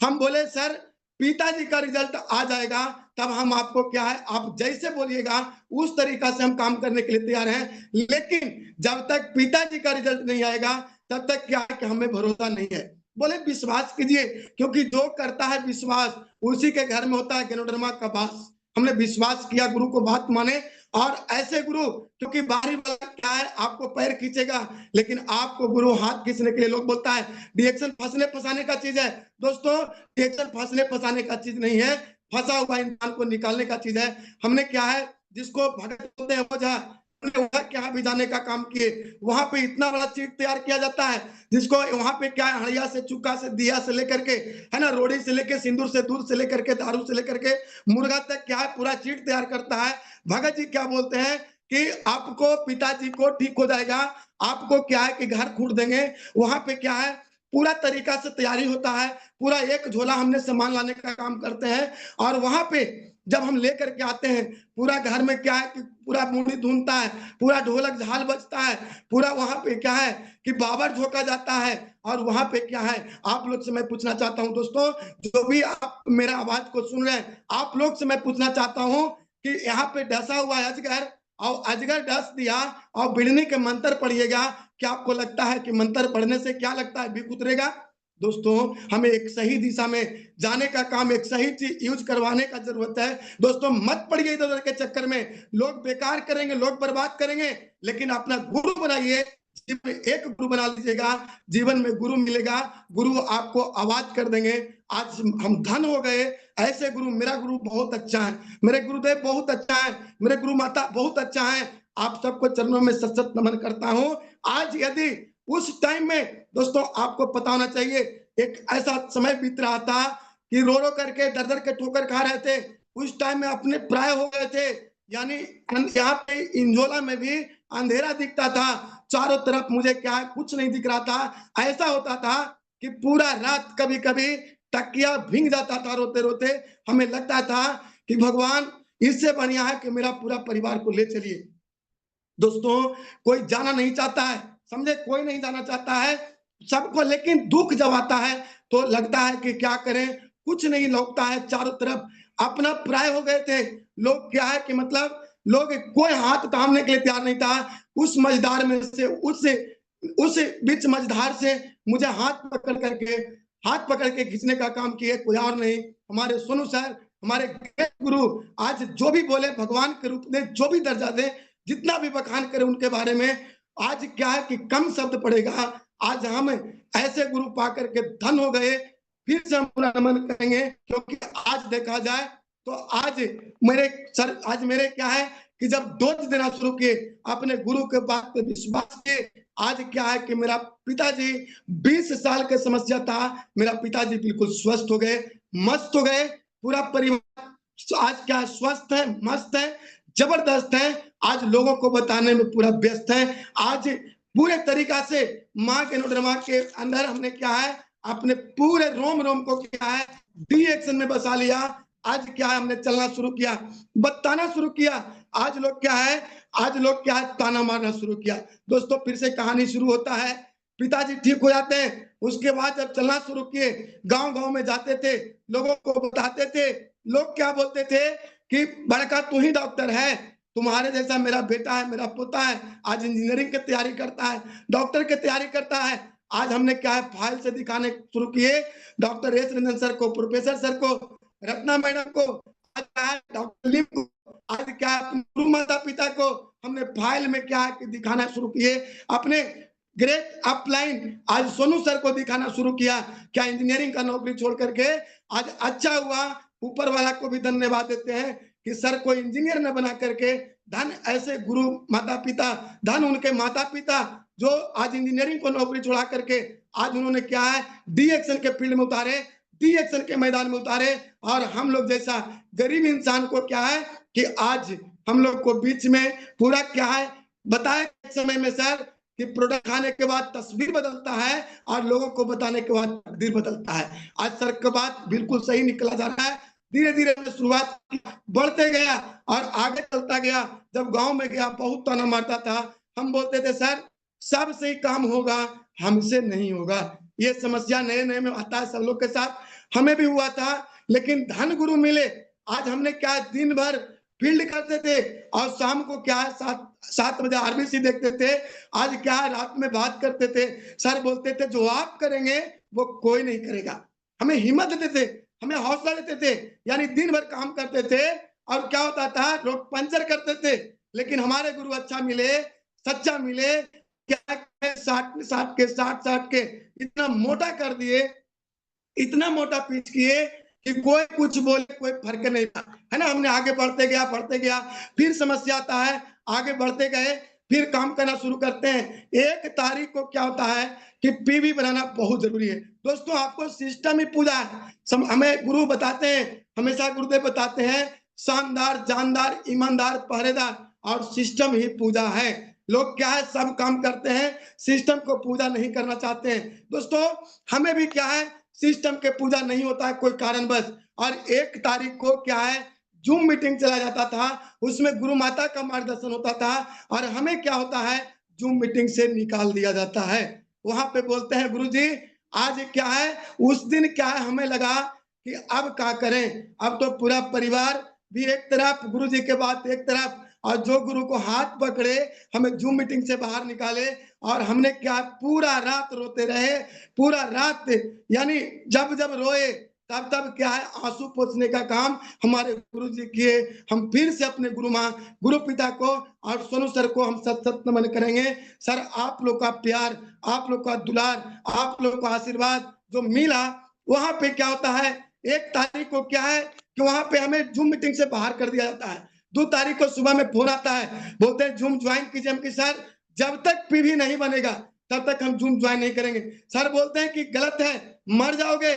हम बोले सर पिताजी का रिजल्ट आ जाएगा तब हम आपको क्या है, आप जैसे बोलिएगा उस तरीका से हम काम करने के लिए तैयार हैं, लेकिन जब तक पिताजी का रिजल्ट नहीं आएगा तब तक क्या है कि हमें भरोसा नहीं है। बोले विश्वास कीजिए, क्योंकि जो करता है विश्वास उसी के घर में होता है गैनोडर्मा का वास। हमने विश्वास किया, गुरु को बात माने, और ऐसे गुरु, क्योंकि बाहरी वाला क्या है, आपको पैर खींचेगा, लेकिन आपको गुरु हाथ खींचने के लिए, लोग बोलता है रिएक्शन फंसने फंसाने का चीज है। दोस्तों, रिएक्शन फंसने फंसाने का चीज नहीं है, फंसा हुआ इंसान को निकालने का चीज है। हमने क्या है, जिसको भगत बोलते हैं वजह, क्या भी जाने का काम किए, वहां पे इतना बड़ा चीज तैयार किया जाता है, जिसको वहां पे क्या है, हड़िया से, चुका से, दिया से लेकर के, है ना, रोड़ी से लेकर, सिंदूर से, दूध से लेकर के, दारू से लेकर के, मुर्गा तक, क्या है, पूरा चीट तैयार करता है। भगत जी क्या बोलते हैं कि आपको, पिताजी को ठीक हो जाएगा, आपको क्या है कि घर खूट देंगे। वहां पे क्या है, पूरा तरीका से तैयारी होता है, पूरा एक झोला हमने सामान लाने का काम करते हैं, और वहां पे जब हम लेकर के आते हैं, पूरा घर में क्या है कि पूरा मुड़ी धूनता है, पूरा ढोलक झाल बजता है, पूरा वहां पे क्या है कि बाबर झोंका जाता है, और वहां पे क्या है, आप लोग से मैं पूछना चाहता हूं दोस्तों, जो भी आप मेरा आवाज को सुन रहे हैं, आप लोग से मैं पूछना चाहता हूं कि यहाँ पे डसा हुआ है अजगर, और अजगर डस दिया, और बिड़नी के मंत्र पढ़िएगा, क्या आपको लगता है कि मंत्र पढ़ने से क्या लगता है, बिक उतरेगा? दोस्तों, हमें एक सही दिशा में जाने का काम, एक सही चीज यूज करवाने का जरूरत है। दोस्तों, मत पड़िए इधर उधर के चक्कर में, लोग बेकार करेंगे, लोग बर्बाद करेंगे, लेकिन अपना गुरु बनाइए, जीवन में एक गुरु बना लीजिएगा, जीवन में गुरु मिलेगा, गुरु आपको आवाज कर देंगे। आज हम धन हो गए, ऐसे गुरु, मेरा गुरु बहुत अच्छा है, मेरे गुरुदेव बहुत अच्छा है, मेरे गुरु माता बहुत अच्छा है, आप सबको चरणों में सत सत नमन करता हूं। आज यदि उस टाइम में दोस्तों, आपको पता होना चाहिए, एक ऐसा समय बीत रहा था कि रो रो करके, दर दर के ठोकर खा रहे थे, उस टाइम में अपने प्राय हो गए थे, यानी यहाँ पे इंजोला में भी अंधेरा दिखता था, चारों तरफ मुझे क्या है, कुछ नहीं दिख रहा था। ऐसा होता था कि पूरा रात कभी कभी तकिया भींग जाता था रोते रोते, हमें लगता था कि भगवान, इससे बढ़िया है कि मेरा पूरा परिवार को ले चलिए। दोस्तों, कोई जाना नहीं चाहता है, समझे, कोई नहीं जाना चाहता है सबको, लेकिन दुख जब आता है तो लगता है कि क्या करें, कुछ नहीं लौकता है चारों तरफ, अपना प्राय हो गए थे लोग, क्या है कि मतलब लोग, कोई हाथ थामने के लिए तैयार नहीं था। उस मझधार में से, उस बीच मझधार से मुझे हाथ पकड़ के खींचने का काम किए, कोई और नहीं, हमारे सोनू सर, हमारे गुरु। आज जो भी बोले, भगवान के रूप में जो भी दर्जा दे, जितना भी बखान करे उनके बारे में, आज क्या है कि कम शब्द पड़ेगा। आज हम ऐसे गुरु पा करके धन हो गए, फिर से हम पूरा नमन करेंगे, क्योंकि आज देखा जाए तो आज मेरे क्या है कि जब डोज देना शुरू किए, अपने गुरु के बात पे विश्वास किए, आज क्या है कि मेरा पिताजी, 20 साल के समस्या था, मेरा पिताजी बिल्कुल स्वस्थ हो गए, मस्त हो गए, पूरा परिवार आज क्या स्वस्थ है, मस्त है, जबरदस्त है, आज लोगों को बताने में पूरा व्यस्त है। आज पूरे तरीका से माँ के नोड्रमा के अंदर हमने क्या है, अपने पूरे रोम रोम को क्या है, डी एक्शन में बसा लिया। आज क्या है, हमने चलना शुरू किया, बताना शुरू किया। आज लोग क्या है, आज लोग क्या है, ताना मारना शुरू किया। दोस्तों, फिर से कहानी शुरू होता है, पिताजी ठीक हो जाते हैं, उसके बाद जब चलना शुरू किए, गांव गांव में जाते थे, लोगों को बताते थे, लोग क्या बोलते थे कि बड़का तू ही डॉक्टर है, तुम्हारे जैसा मेरा बेटा है, मेरा पोता है, आज इंजीनियरिंग की तैयारी करता है, डॉक्टर की तैयारी करता है। आज हमने क्या है, फाइल से दिखाने शुरू किए, डॉक्टर एस रंजन सर को, प्रोफेसर सर को, रत्ना मैडम को, आज क्या है, डॉक्टर लिम को, आज क्या है, गुरु माता पिता को हमने फाइल में क्या है कि दिखाना शुरू किए, अपने ग्रेट अपलाइन आज सोनू सर को दिखाना शुरू किया, क्या इंजीनियरिंग का नौकरी छोड़ करके आज अच्छा हुआ। ऊपर वाला को भी धन्यवाद देते हैं कि सर को इंजीनियर न बना करके, धन ऐसे गुरु माता पिता, धन उनके माता पिता जो आज इंजीनियरिंग को नौकरी छोड़ा करके आज उन्होंने क्या है, डी एक्शन के फील्ड में उतारे, डी एक्शन के मैदान में उतारे, और हम लोग जैसा गरीब इंसान को क्या है कि आज हम लोग को बीच में पूरा क्या है बताए समय में सर कि प्रोडक्ट खाने के बाद तस्वीर बदलता है और लोगों को बताने के बाद तकदीर बदलता है। आज सर का बात बिल्कुल सही निकला जा रहा है, धीरे धीरे शुरुआत बढ़ते गया और आगे चलता गया। जब गांव में गया बहुत ताना मारता था, हम बोलते थे सर सबसे ही काम होगा, हमसे नहीं होगा। ये समस्या नए नए में आता है सब लोग के साथ, हमें भी हुआ था, लेकिन धन गुरु मिले। आज हमने क्या दिन भर फील्ड करते थे और शाम को क्या है 7 बजे आरबीसी देखते थे। आज क्या है रात में बात करते थे, सर बोलते थे जो आप करेंगे वो कोई नहीं करेगा। हमें हिम्मत देते थे, हमें हौसला देते थे, यानी दिन भर काम करते थे और क्या होता था, रोड पंचर करते थे, लेकिन हमारे गुरु अच्छा मिले, सच्चा मिले, क्या साठ के इतना मोटा कर दिए, इतना मोटा पिच किए कि कोई कुछ बोले कोई फर्क नहीं था, है ना। हमने आगे बढ़ते गया, फिर समस्या आता है, आगे बढ़ते गए, फिर काम करना शुरू करते हैं। एक तारीख को क्या होता है कि पीवी बनाना बहुत जरूरी है दोस्तों। आपको सिस्टम ही पूजा है। हमें गुरु बताते हैं, हमेशा गुरुदेव बताते हैं, शानदार, जानदार, ईमानदार, पहरेदार और सिस्टम ही पूजा है। लोग क्या है, सब काम करते हैं, सिस्टम को पूजा नहीं करना चाहते हैं। दोस्तों हमें भी क्या है, सिस्टम के पूजा नहीं होता है कोई कारणवश। और एक तारीख को क्या है, जूम मीटिंग चला जाता था, उसमें गुरु माता का मार्गदर्शन होता था, और हमें क्या होता है, जूम मीटिंग से निकाल दिया जाता है। वहां पे बोलते हैं गुरु जी आज क्या है, उस दिन क्या है, हमें लगा कि अब क्या करें, अब तो पूरा परिवार भी एक तरफ, गुरु जी के बाद एक तरफ, और जो गुरु को हाथ पकड़े हमें जूम मीटिंग से बाहर निकाले। और हमने क्या, पूरा रात रोते रहे, पूरा रात, यानी जब जब रोए तब तब क्या है, आंसू पोंछने का काम हमारे गुरु जी किए। हम फिर से अपने गुरु पिता को और सोनू सर को हम सत सत नमन करेंगे। सर आप लोग का प्यार, आप लोग का दुलार, आप लोग का आशीर्वाद जो मिला, वहां पे क्या होता है, एक तारीख को क्या है कि वहां पे हमें जूम मीटिंग से बाहर कर दिया जाता है। 2 तारीख को सुबह में फोन आता है, बोलते हैं जूम ज्वाइन कीजिए। हम कि सर जब तक पीवी नहीं बनेगा तब तक हम जूम ज्वाइन नहीं करेंगे। सर बोलते हैं कि गलत है, मर जाओगे,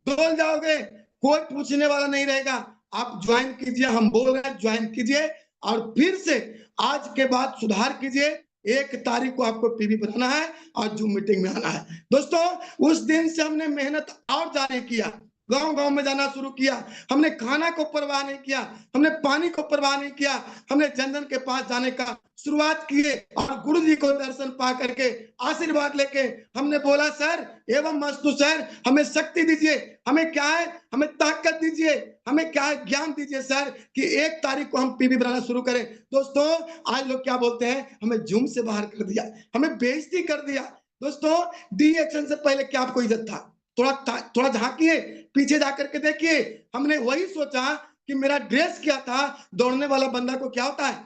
डोल जाओगे, कोई पूछने वाला नहीं रहेगा, आप ज्वाइन कीजिए। हम बोल रहे हैं ज्वाइन कीजिए, और फिर से आज के बाद सुधार कीजिए। 1 तारीख को आपको पीवी बनाना है और जूम मीटिंग में आना है। दोस्तों उस दिन से हमने मेहनत और जारी किया, गांव-गांव में जाना शुरू किया। हमने खाना को परवाह नहीं किया, हमने पानी को परवाह नहीं किया, हमने जन-जन के पास जाने का शुरुआत किए, और गुरु जी को दर्शन पा करके आशीर्वाद लेके हमने बोला सर एवं मस्तु सर, हमें शक्ति दीजिए, हमें क्या है, हमें ताकत दीजिए, हमें क्या है, ज्ञान दीजिए सर कि 1 तारीख को हम पीवी बनाना शुरू करें। दोस्तों आज लोग क्या बोलते हैं, हमें जूम से बाहर कर दिया, हमें बेइज्जती कर दिया। दोस्तों डी एक्शन से पहले क्या आपको इज्जत था? थोड़ा झांकिए, पीछे जाकर के देखिए। हमने वही सोचा कि मेरा ड्रेस क्या था, दौड़ने वाला बंदा को क्या होता है,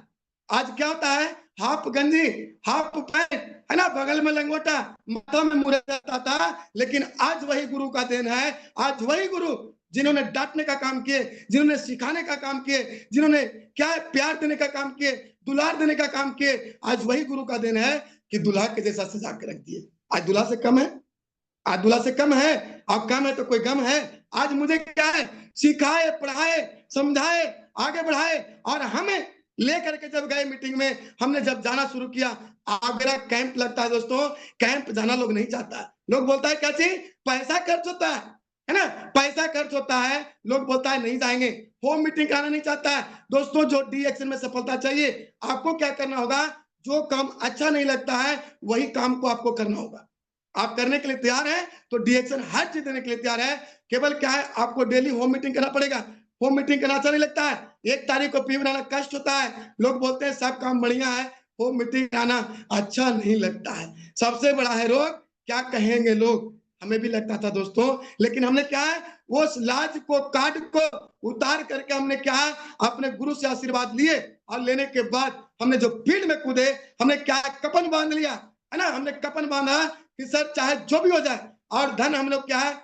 आज क्या होता है, हाफ गंजी, हाफ पैंट, है ना, बगल में लंगोटा, माथा में मुरत जाता था। लेकिन आज वही गुरु का देन है, आज वही गुरु जिन्होंने डांटने का काम किए, जिन्होंने सिखाने का काम किए, जिन्होंने क्या है, प्यार देने का काम किए, दुलार देने का काम किए, आज वही गुरु का देन है कि दुल्हा के जैसा सजा के रख दिए। आज दुल्हा से कम है, आज दूल्हा से कम है, और कम है तो कोई गम है। आज मुझे क्या है, सिखाए, पढ़ाए, समझाए, आगे बढ़ाए, और हमें लेकर के जब गए मीटिंग में, हमने जब जाना शुरू किया, आगरा कैंप लगता है दोस्तों, कैंप जाना लोग नहीं चाहता। लोग बोलता है क्या चीज, पैसा खर्च होता है ना, पैसा खर्च होता है, लोग बोलता है नहीं जाएंगे, होम मीटिंग कराना नहीं चाहता है। दोस्तों जो डी एक्शन में सफलता चाहिए, आपको क्या करना होगा, जो काम अच्छा नहीं लगता है वही काम को आपको करना होगा। आप करने के लिए तैयार हैं तो डीएक्शन हर चीज देने के लिए तैयार है। केवल क्या है, आपको डेली होम मीटिंग करना पड़ेगा। होम मीटिंग करना अच्छा नहीं लगता है, 1 तारीख को पी बनाना कष्ट होता है, लोग बोलते हैं सब काम बढ़िया है, होम मीटिंग कराना अच्छा नहीं लगता है। सबसे बड़ा है रोग, क्या कहेंगे लोग, हमें भी लगता था दोस्तों। लेकिन हमने क्या है, वो लाज को, काट को उतार करके हमने क्या है, अपने गुरु से आशीर्वाद लिए, और लेने के बाद हमने जो फील्ड में कूदे, हमने क्या कपन बांध लिया, है ना, हमने कपन बांधा कि सर चाहे जो भी हो जाए। और धन हम लोग क्या है,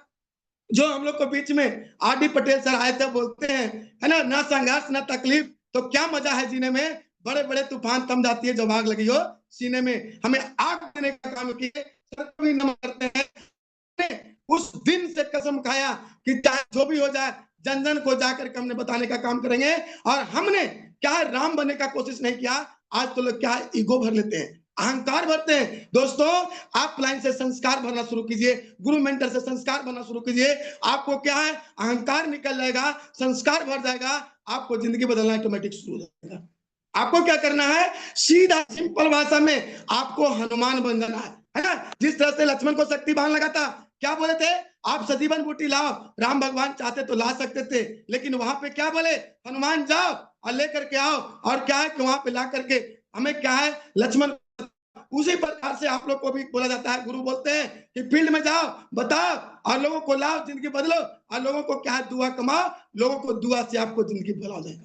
जो हम लोग को बीच में आर.डी. पटेल सर आए थे, बोलते हैं, है ना संघर्ष ना तकलीफ तो क्या मजा है जीने में, बड़े बड़े तूफान थम जाती है जब आग लगी हो सीने में। हमें आग देने का काम किए, सर को भी नमन करते हैं। उस दिन से कसम खाया कि चाहे जो भी हो जाए, जन जन को जाकर के हमने बताने का काम करेंगे। और हमने क्या है, राम बनने का कोशिश नहीं किया। आज तो लोग क्या है, ईगो भर लेते हैं, अहंकार भरते हैं। दोस्तों आप लाइन से संस्कार भरना शुरू कीजिए, गुरु मेंटर से संस्कार भरना शुरू कीजिए। आपको क्या है, अहंकार निकल जाएगा, संस्कार भर जाएगा, आपको जिंदगी बदलना ऑटोमेटिक शुरू हो जाएगा। आपको क्या करना है, सीधा सिंपल भाषा में आपको हनुमान बन जाना है ना। जिस तरह से लक्ष्मण को शक्तिबाण लगा था, क्या बोले थे, आप सजीवन बूटी लाओ, राम भगवान चाहते तो ला सकते थे, लेकिन वहां पे क्या बोले, हनुमान जाओ और लेकर के आओ। और क्या है कि वहां पे ला करके हमें क्या है, लक्ष्मण उसी प्रकार से आप लोग को भी बोला जाता है। गुरु बोलते हैं कि फील्ड में जाओ, बताओ और लोगों को लाओ, जिंदगी बदलो और लोगों को क्या है, दुआ कमाओ, लोगों को दुआ से आपको जिंदगी भला हो जाएगा।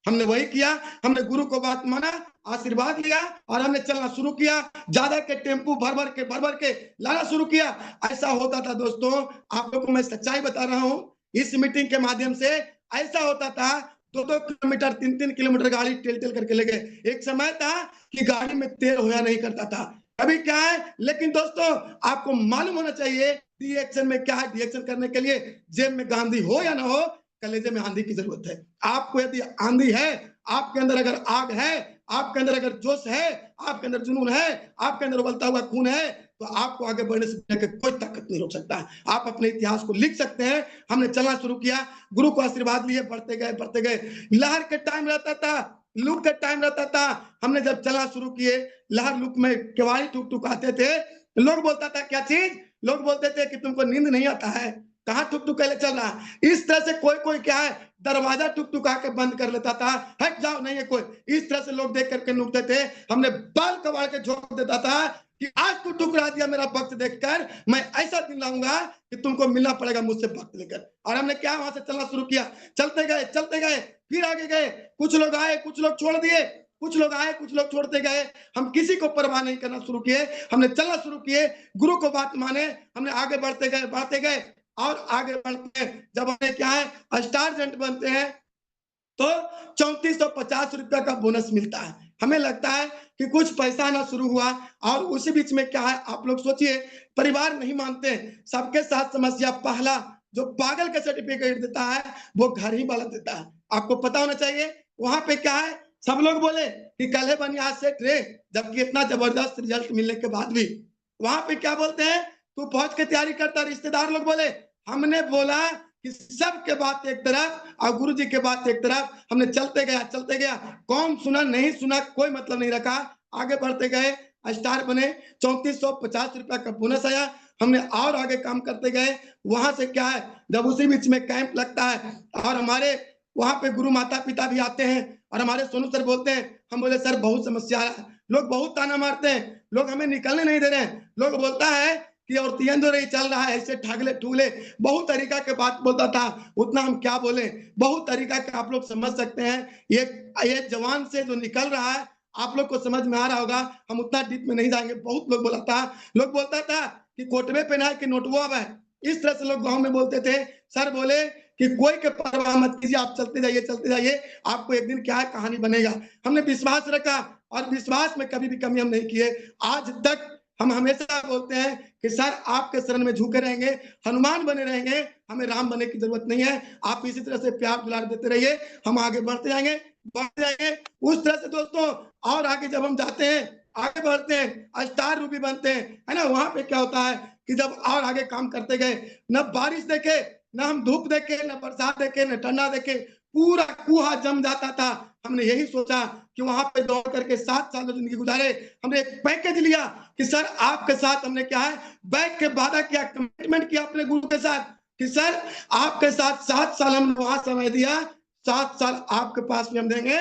हमने वही किया, हमने गुरु को बात माना, आशीर्वाद लिया और हमने चलना शुरू किया। ज्यादा के टेम्पू भर भर के लाना शुरू किया। ऐसा होता था दोस्तों, आप लोगों को मैं सच्चाई बता रहा हूं, इस मीटिंग के माध्यम से ऐसा होता था, 2-2 किलोमीटर 3-3 किलोमीटर गाड़ी टेल करके ले गए। एक समय था कि गाड़ी में तेल होया नहीं करता था, अभी क्या है। लेकिन दोस्तों आपको मालूम होना चाहिए डी एक्शन में क्या है। डी एक्शन करने के लिए जेब में गांधी हो या ना हो, कलेजे में आंधी की जरूरत है। आपको यदि आंधी है, आपके अंदर अगर आग है, आपके अंदर अगर जोश है, आपके अंदर जुनून है, आपके अंदर उबलता हुआ खून है, तो आपको आगे बढ़ने से कोई ताकत नहीं रोक सकता। आप अपने इतिहास को लिख सकते हैं। हमने चलना शुरू किया, गुरु को आशीर्वाद लिए, बढ़ते गए। लहर के टाइम रहता था, लुक का टाइम रहता था। हमने जब चलना शुरू किए, लहर लुक में केवाड़ी ठुक आते थे। लोग बोलता था क्या चीज, लोग बोलते थे कि तुमको नींद नहीं आता है, कहाँ ठुक चल रहा। इस तरह से कोई क्या है, दरवाजा टुकटुका के बंद कर लेता था, हट जाओ नहीं है कोई। इस तरह से लोग देख करके नुकते थे। हमने बाल कबाड़ के झोंक देता था कि आज तू ठुकरा दिया मेरा वक्त देखकर, मैं ऐसा दिन लाऊंगा कि तुमको मिलना पड़ेगा मुझसे वक्त लेकर। और हमने क्या वहां से चलना शुरू किया, चलते गए, फिर आगे गए। कुछ लोग आए, कुछ लोग छोड़ दिए, कुछ लोग आए, कुछ लोग छोड़ते गए। हम किसी को परवाह नहीं करना शुरू किए, हमने चलना शुरू किए, गुरु को बात माने, हमने आगे बढ़ते गए और आगे बढ़ते हैं। जब हमें क्या है स्टार एजेंट बनते हैं तो 3450 रुपया का बोनस मिलता है। हमें लगता है कि कुछ पैसा आना शुरू हुआ और उसी बीच में क्या है, आप लोग सोचिए, परिवार नहीं मानते, सबके साथ समस्या। पहला जो पागल का सर्टिफिकेट देता है वो घर ही वाला देता है। आपको पता होना चाहिए वहां पे क्या है, सब लोग बोले कि कल है बनियाद से ट्रे, जबकि इतना जबरदस्त रिजल्ट मिलने के बाद भी वहां पे क्या बोलते हैं, तू फौज की तैयारी करता। रिश्तेदार लोग बोले, हमने बोला कि सबके बात एक तरफ और गुरुजी के बात एक तरफ। हमने चलते गया, कौन सुना नहीं सुना कोई मतलब नहीं रखा, आगे बढ़ते गए, स्टार बने, 3450 रुपया का बोनस आया। हमने और आगे काम करते गए। वहां से क्या है, जब उसी बीच में कैंप लगता है और हमारे वहां पे गुरु माता पिता भी आते हैं और हमारे सोनू सर बोलते हैं, हम बोले सर बहुत समस्या है, लोग बहुत ताना मारते हैं, लोग हमें निकलने नहीं दे रहे हैं। लोग बोलता है कि और तीन जो नहीं चल रहा है, ऐसे ठागले ठुगले, बहुत तरीका के बात बोलता था। उतना हम क्या बोले, बहुत तरीका के आप लोग समझ सकते हैं। ये जवान से जो निकल रहा है आप लोग को समझ में आ रहा होगा, हम उतना डीप में नहीं जाएंगे। बहुत लोग बोलता था कि कोटवे पहना है कि नोटवा है। इस तरह से लोग गांव में बोलते थे। सर बोले कि कोई के परवाह मत कीजिए, आप चलते जाइए, आपको एक दिन क्या है कहानी बनेगा। हमने विश्वास रखा और विश्वास में कभी भी कमी हम नहीं किए। आज तक हम हमेशा बोलते हैं कि सर आपके शरण में झुके रहेंगे, हनुमान बने रहेंगे, हमें राम बनने की जरूरत नहीं है। आप इसी तरह से प्यार दुलार देते रहिए, हम आगे बढ़ते जाएंगे। उस तरह से दोस्तों और आगे जब हम जाते हैं, आगे बढ़ते हैं, स्टार रूबी बनते हैं, है ना। वहां पे क्या होता है कि जब और आगे काम करते गए, न बारिश देखे, न हम धूप देखे, न बरसात देखे, न ठंडा देखे, पूरा कुहा जम जाता था। हमने यही सोचा कि वहां पे दौड़ करके 7 साल जिंदगी गुजारे। हमने एक पैकेज लिया कि सर आपके साथ हमने क्या है बैठ के वादा किया, कमिटमेंट किया अपने गुरु के साथ कि सर आपके साथ 7 साल हमने वहां समय दिया, 7 साल आपके पास भी हम देंगे।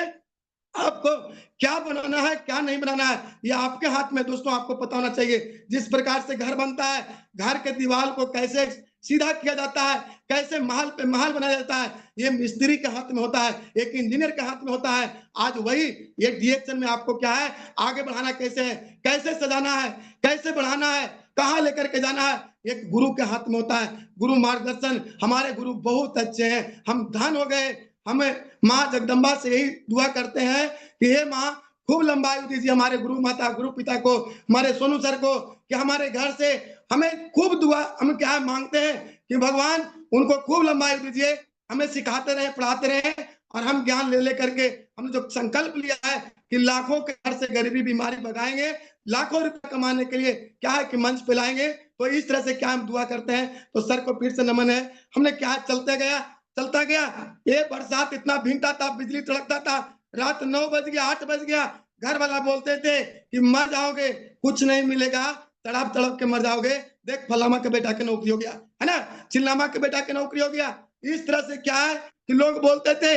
आपको क्या बनाना है क्या नहीं बनाना है ये आपके हाथ में। दोस्तों आपको पता होना चाहिए जिस प्रकार से घर बनता है, घर के दीवार को कैसे सीधा किया जाता है, कैसे महल पे महल बनाया जाता है, ये मिस्त्री के हाथ में होता है, एक इंजीनियर के हाथ में होता है। आज वही ये डिएक्शन में आपको क्या है आगे बढ़ाना, कैसे है, कैसे सजाना है, कैसे बढ़ाना है, कहाँ लेकर के जाना है, एक गुरु के हाथ में होता है। गुरु मार्गदर्शन, हमारे गुरु बहुत अच्छे हैं, हम धन हो गए। हमें माँ जगदम्बा से यही दुआ करते हैं कि हे माँ खूब लंबा आयु दीजिए हमारे गुरु माता गुरु पिता को, हमारे सोनू सर को, कि हमारे घर से हमें खूब दुआ, हम क्या मांगते हैं कि भगवान उनको खूब लंबा आयु दीजिए, हमें सिखाते रहे, पढ़ाते रहे और हम ज्ञान ले करके हमने जो संकल्प लिया है कि लाखों के घर से गरीबी बीमारी भगाएंगे, लाखों रुपए कमाने के लिए क्या है कि मंच पे लाएंगे। तो इस तरह से क्या हम दुआ करते हैं। तो सर को फिर से नमन है। हमने क्या चलता गया, ये बरसात इतना भीगता था, बिजली तड़कता था, रात 9 बज गया, 8 बज गया, घर वाला बोलते थे कि मर जाओगे, कुछ नहीं मिलेगा, तड़प तड़प के मर जाओगे, देख फलामा के बेटा के नौकरी हो गया, है ना, चिल्लामा के बेटा के नौकरी हो गया। इस तरह से क्या है कि लोग बोलते थे,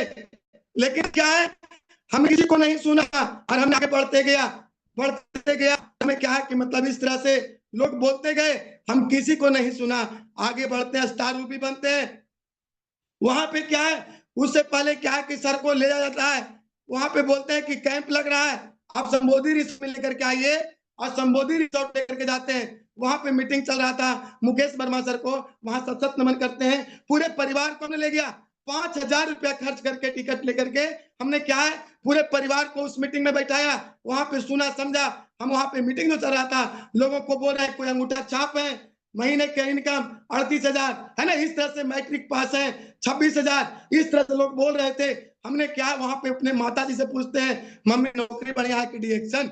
लेकिन क्या है हम किसी को नहीं सुना और हम आगे बढ़ते गया में क्या है कि मतलब इस तरह से लोग बोलते गए, हम किसी को नहीं सुना, आगे बढ़ते हैं, स्टार रूपी बनते हैं। वहां पे क्या है, उससे पहले क्या है कि सर को ले जाया जाता है, वहां पे बोलते हैं कि कैंप लग रहा है, आप संबोधि रिसोर्ट में लेकर के आइए, और संबोधि रिसोर्ट लेकर के जाते हैं। वहां पे मीटिंग चल रहा था, मुकेश वर्मा सर को वहां सशक्त नमन करते हैं, पूरे परिवार को हमने ले गया, 5,000 रुपया खर्च करके टिकट लेकर के हमने क्या है पूरे परिवार को उस मीटिंग में बैठाया, वहां पे सुना समझा। हम वहां पे मीटिंग जो चल रहा था, लोगों को बोल रहे हैं कोई अंगूठा छाप है, महीने के इनकम 38,000 है ना, इस तरह से मैट्रिक पास है 26,000, इस तरह से लोग बोल रहे थे। हमने क्या वहां पे अपने माता जी से पूछते हैं, मम्मी नौकरी बढ़िया है कि डिएक्शन।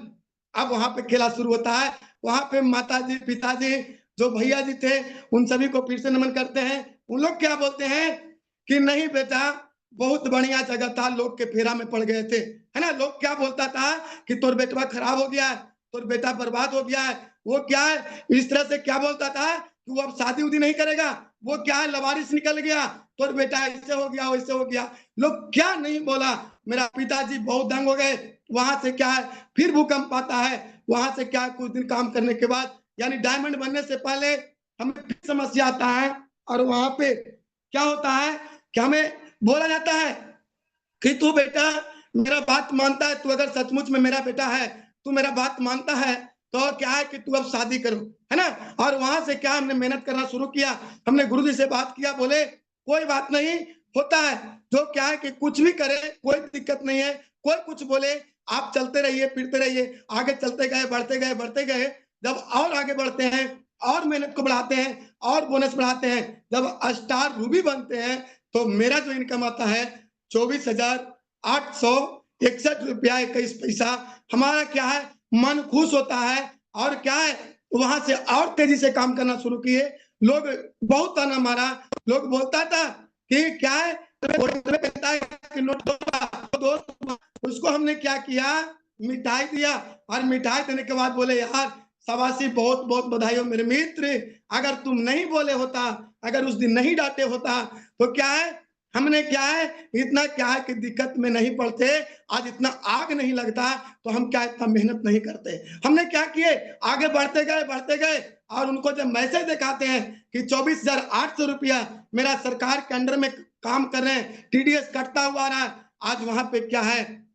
अब वहां पे खेला शुरू होता है, वहां पे माता जी पिताजी जो भैया जी थे उन सभी को फिर से नमन करते हैं। उन लोग क्या बोलते हैं कि नहीं बेटा, बहुत बढ़िया जगह था, लोग के फेरा में पड़ गए थे, है ना। लोग क्या बोलता था कि तोर बेटवा खराब हो गया है, तोर बेटा बर्बाद हो गया है, वो क्या है इस तरह से क्या बोलता था कि वो अब शादी उदी नहीं करेगा, वो क्या है लवारिस निकल गया, तोर बेटा ऐसे हो गया वैसे हो गया। लोग क्या नहीं बोला, मेरा पिताजी बहुत दंग हो गए। वहां से क्या है फिर भूकंप आता है, वहां से क्या है कुछ दिन काम करने के बाद, यानी डायमंड बनने से पहले हमें फिर समस्या आता है, और वहां पे क्या होता है कि हमें बोला जाता है कि तू बेटा मेरा बात मानता है, तू अगर सचमुच में मेरा बेटा है, तू मेरा बात मानता है, तो क्या है कि तू अब शादी करो, है ना। और वहां से क्या हमने मेहनत करना शुरू किया, हमने गुरुजी से बात किया, बोले कोई बात नहीं, होता है, जो क्या है कि कुछ भी करे कोई दिक्कत नहीं है, कोई कुछ बोले आप चलते रहिए फिरते रहिए। आगे चलते गए बढ़ते गए बढ़ते गए, जब और आगे बढ़ते हैं और मेहनत को बढ़ाते हैं और बोनस बढ़ाते हैं, जब स्टार रूबी बनते हैं, तो मेरा जो इनकम आता है 24,861 रुपया 21 पैसा, हमारा क्या है मन खुश होता है, और क्या है वहां से और तेजी से काम करना शुरू किए। लोग बहुत ताना मारा, लोग बोलता था कि क्या है कहता है कि नोट दोस्त, उसको हमने क्या किया मिठाई दिया, और मिठाई देने के बाद बोले यार शाबाशी, बहुत बहुत बधाई हो मेरे मित्र, अगर तुम नहीं बोले होता, अगर उस दिन नहीं डांटे होता, तो क्या है हमने क्या है इतना क्या है कि दिक्कत में नहीं पड़ते, आज इतना आग नहीं लगता, तो हम क्या इतना मेहनत नहीं करते। हमने क्या किए आगे बढ़ते गए, और उनको जब मैसेज दिखाते हैं कि 24,800 रुपया मेरा सरकार के अंडर में काम कर रहे हैं, टीडीएस कटता हुआ रहा है। आज वहां पे क्या है,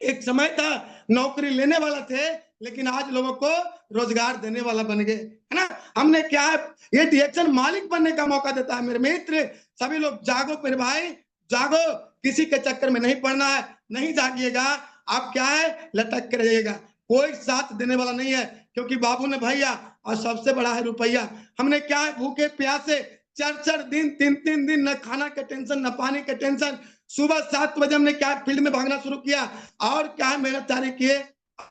एक समय था नौकरी लेने वाला थे, लेकिन आज लोगों को रोजगार देने वाला बन गए, है ना। हमने क्या है ये डिएक्शन मालिक बनने का मौका देता है। मेरे मित्र सभी लोग जागो मेरे भाई, जागो, किसी के चक्कर में नहीं पड़ना है, नहीं जागिएगा आप क्या है लटक के रहिएगा, कोई साथ देने वाला नहीं है, क्योंकि बाबू ने भैया और सबसे बड़ा है रुपया। हमने क्या है भूखे प्यासे 4-4 दिन 3-3 दिन, न खाना का टेंशन न पानी का टेंशन, सुबह 7 बजे हमने क्या फील्ड में भागना शुरू किया, और क्या है मेहनत जारी किए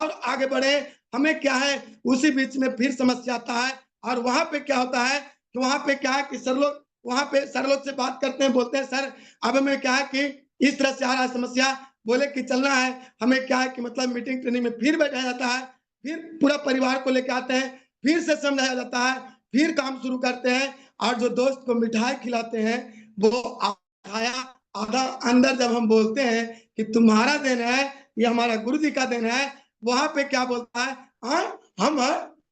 और आगे बढ़े। हमें क्या है उसी बीच में फिर समस्या आता है, और वहां पे क्या होता है कि वहां पे क्या है कि सर लोग वहां पे सर लोग से बात करते हैं, बोलते हैं सर अब हमें क्या है कि इस तरह से आ रहा है समस्या, बोले कि चलना है। हमें क्या है कि मतलब मीटिंग ट्रेनिंग में फिर बैठाया जाता है, फिर पूरा परिवार को लेकर आते हैं, फिर से समझाया जाता है, फिर काम शुरू करते हैं, और जो दोस्त को मिठाई खिलाते हैं वो खाया आधा अंदर, जब हम बोलते हैं कि तुम्हारा देन है, ये हमारा गुरु जी का देन है, वहां पे क्या बोलता है हम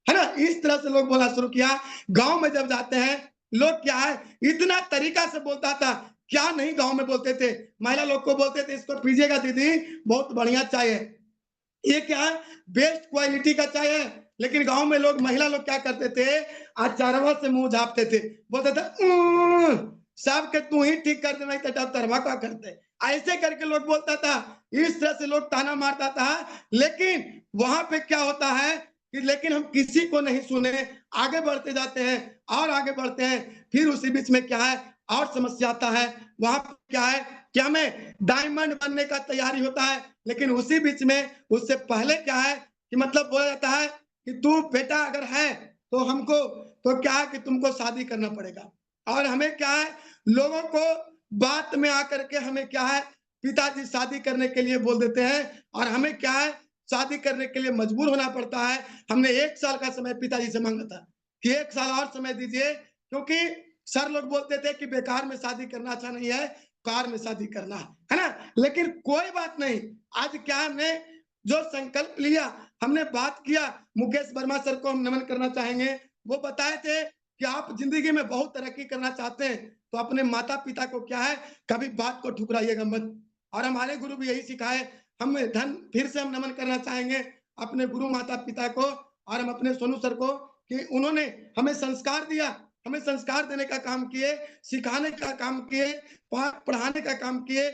है ना, इस तरह से लोग बोलना शुरू किया। गांव में जब जाते हैं लोग क्या है इतना तरीका से बोलता था, क्या नहीं गांव में बोलते थे, महिला लोग को बोलते थे इसको पीजिएगा दीदी बहुत बढ़िया चाय है, ये क्या है बेस्ट क्वालिटी का चाय है। लेकिन गांव में लोग महिला लोग क्या करते थे, अचारवा से मुंह झापते थे, बोलते थे सब के तू ही ठीक कर देना, तरवा का करते, ऐसे करके लोग बोलता था, इस तरह से लोग ताना मारता था। लेकिन वहां पे क्या होता है कि लेकिन हम किसी को नहीं सुने, आगे बढ़ते जाते हैं और आगे बढ़ते हैं, फिर उसी बीच में क्या है और समस्या आता है। वहां पे क्या है कि हमें डायमंड बनने का तैयारी होता है, लेकिन उसी बीच में उससे पहले क्या है कि मतलब बोला जाता है कि तू बेटा अगर है तो हमको तो क्या है कि तुमको शादी करना पड़ेगा। और हमें क्या है लोगों को बात में आकर के हमें क्या है पिताजी शादी करने के लिए बोल देते हैं, और हमें क्या है शादी करने के लिए मजबूर होना पड़ता है। हमने 1 साल का समय पिताजी से मांगा था कि 1 साल और समय दीजिए, क्योंकि सर लोग बोलते थे कि बेकार में शादी करना अच्छा नहीं है, कार में शादी करना है ना। लेकिन कोई बात नहीं, आज क्या हमने जो संकल्प लिया, हमने बात किया, मुकेश वर्मा सर को हम नमन करना चाहेंगे। वो बताए थे कि आप जिंदगी में बहुत तरक्की करना चाहते हैं तो अपने माता पिता को क्या है, कभी बात को ठुकराइएगा मत। और हमारे गुरु भी यही सिखाए। हमें फिर से हम नमन करना चाहेंगे अपने गुरु माता पिता को और हम अपने सोनू सर को कि उन्होंने हमें संस्कार दिया, हमें संस्कार देने का काम किए, सिखाने का काम किए, पढ़ाने का काम किए।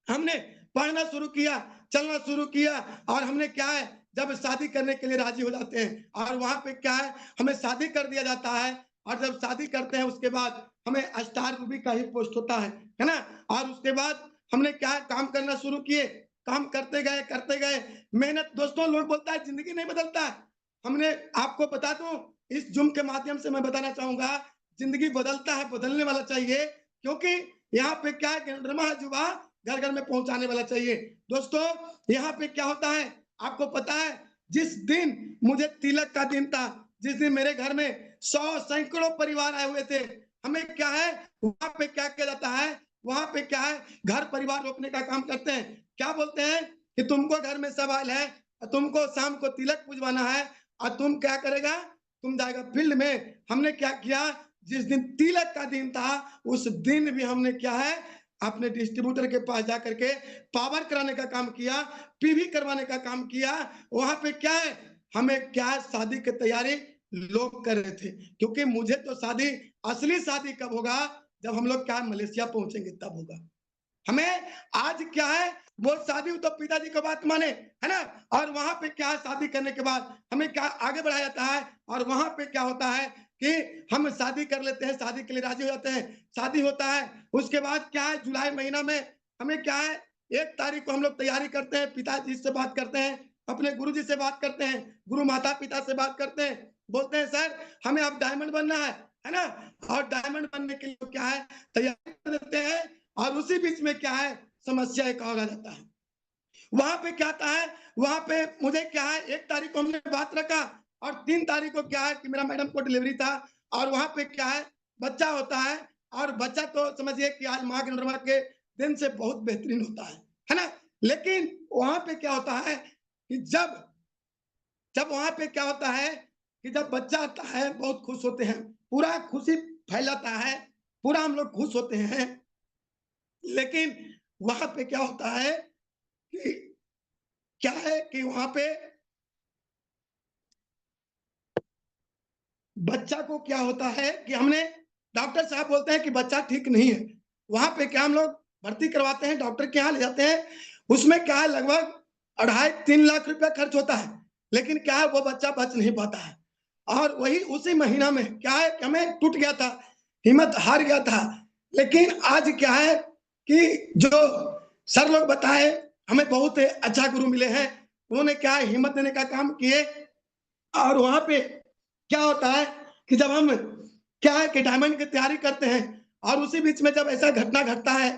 हमने पढ़ना शुरू किया, चलना शुरू किया और हमने क्या है, जब शादी करने के लिए राजी हो जाते हैं और वहां पे क्या है, हमें शादी कर दिया जाता है और जब शादी करते हैं उसके बाद हमें स्टार रूबी का ही पोस्ट होता है ना। और उसके बाद हमने क्या है, काम करना शुरू किए, काम करते गए मेहनत। दोस्तों, लोग बोलता है जिंदगी नहीं बदलता है। हमने आपको बता दूं, इस जूम के माध्यम से मैं बताना चाहूंगा, जिंदगी बदलता है, बदलने वाला चाहिए, क्योंकि यहाँ पे क्या है, जुबा घर घर में पहुंचाने वाला चाहिए। दोस्तों, यहाँ पे क्या होता है आपको पता है, जिस दिन मुझे तिलक का दिन था, जिस दिन मेरे घर में 100 सैकड़ों परिवार आए हुए थे, हमें क्या है, वहां पे क्या किया जाता है, वहां पे क्या है, घर परिवार रोकने का काम करते हैं। क्या बोलते हैं कि तुमको घर में सवाल है, तुमको शाम को तिलक पूजवाना है और तुम क्या करेगा, तुम जाएगा फील्ड में। हमने क्या किया, जिस दिन तिलक का दिन था उस दिन भी हमने क्या है, अपने डिस्ट्रीब्यूटर के पास जाकर के पावर कराने का काम किया, पीवी करवाने का काम किया। वहां पे क्या है, हमें क्या है, शादी की तैयारी लोग कर रहे थे, क्योंकि मुझे तो शादी, असली शादी कब होगा, जब हम लोग क्या है, मलेशिया पहुंचेंगे तब होगा। हमें आज क्या है, वो शादी तो पिताजी को बात माने, है ना। और वहां पे क्या है, शादी करने के बाद हमें क्या आगे बढ़ाया जाता है और वहां पे क्या होता है कि हम शादी कर लेते हैं, शादी के लिए राजी हो जाते हैं, शादी होता है। उसके बाद क्या है, जुलाई महीना में हमें क्या है, 1 तारीख को हम लोग तैयारी करते हैं, पिताजी से बात करते हैं, अपने गुरुजी से बात करते हैं, गुरु माता पिता से बात करते हैं, बोलते हैं सर हमें अब डायमंड बनना है ना। और डायमंड बनने के लिए क्या है, तैयारी कर देते हैं। और उसी बीच में क्या है, समस्या एक और आ जाता है। वहां पे क्या आता है, वहां पे मुझे क्या है, 1 तारीख को हमने बात रखा और 3 तारीख को क्या है कि मेरा मैडम को डिलीवरी था और वहां पे क्या है, बच्चा होता है। और बच्चा तो समझिए कि आज माँ के दिन से बहुत बेहतरीन होता है ना। लेकिन वहां पे क्या होता है कि जब वहां पे क्या होता है कि जब बच्चा आता है, बहुत खुश होते हैं, पूरा खुशी फैलाता है, पूरा हम लोग खुश होते हैं। लेकिन वहां पे क्या होता है कि क्या है कि वहां पे बच्चा को क्या होता है कि हमने, डॉक्टर साहब बोलते हैं कि बच्चा ठीक नहीं है। वहां पे क्या हम लोग भर्ती करवाते हैं, डॉक्टर के यहाँ ले जाते हैं, उसमें क्या है, लगभग 2.5-3 लाख रुपया खर्च होता है। लेकिन क्या है, वो बच्चा बच नहीं पाता है। और वही उसी महीना में क्या है कि हमें टूट गया था, हिम्मत हार गया था। लेकिन आज क्या है कि जो सर लोग बताए, हमें बहुत अच्छा गुरु मिले हैं, उन्होंने क्या है, हिम्मत देने का काम किए। और वहां पे क्या होता है कि जब हम क्या है कि डायमंड की तैयारी करते हैं और उसी बीच में जब ऐसा घटना घटता है,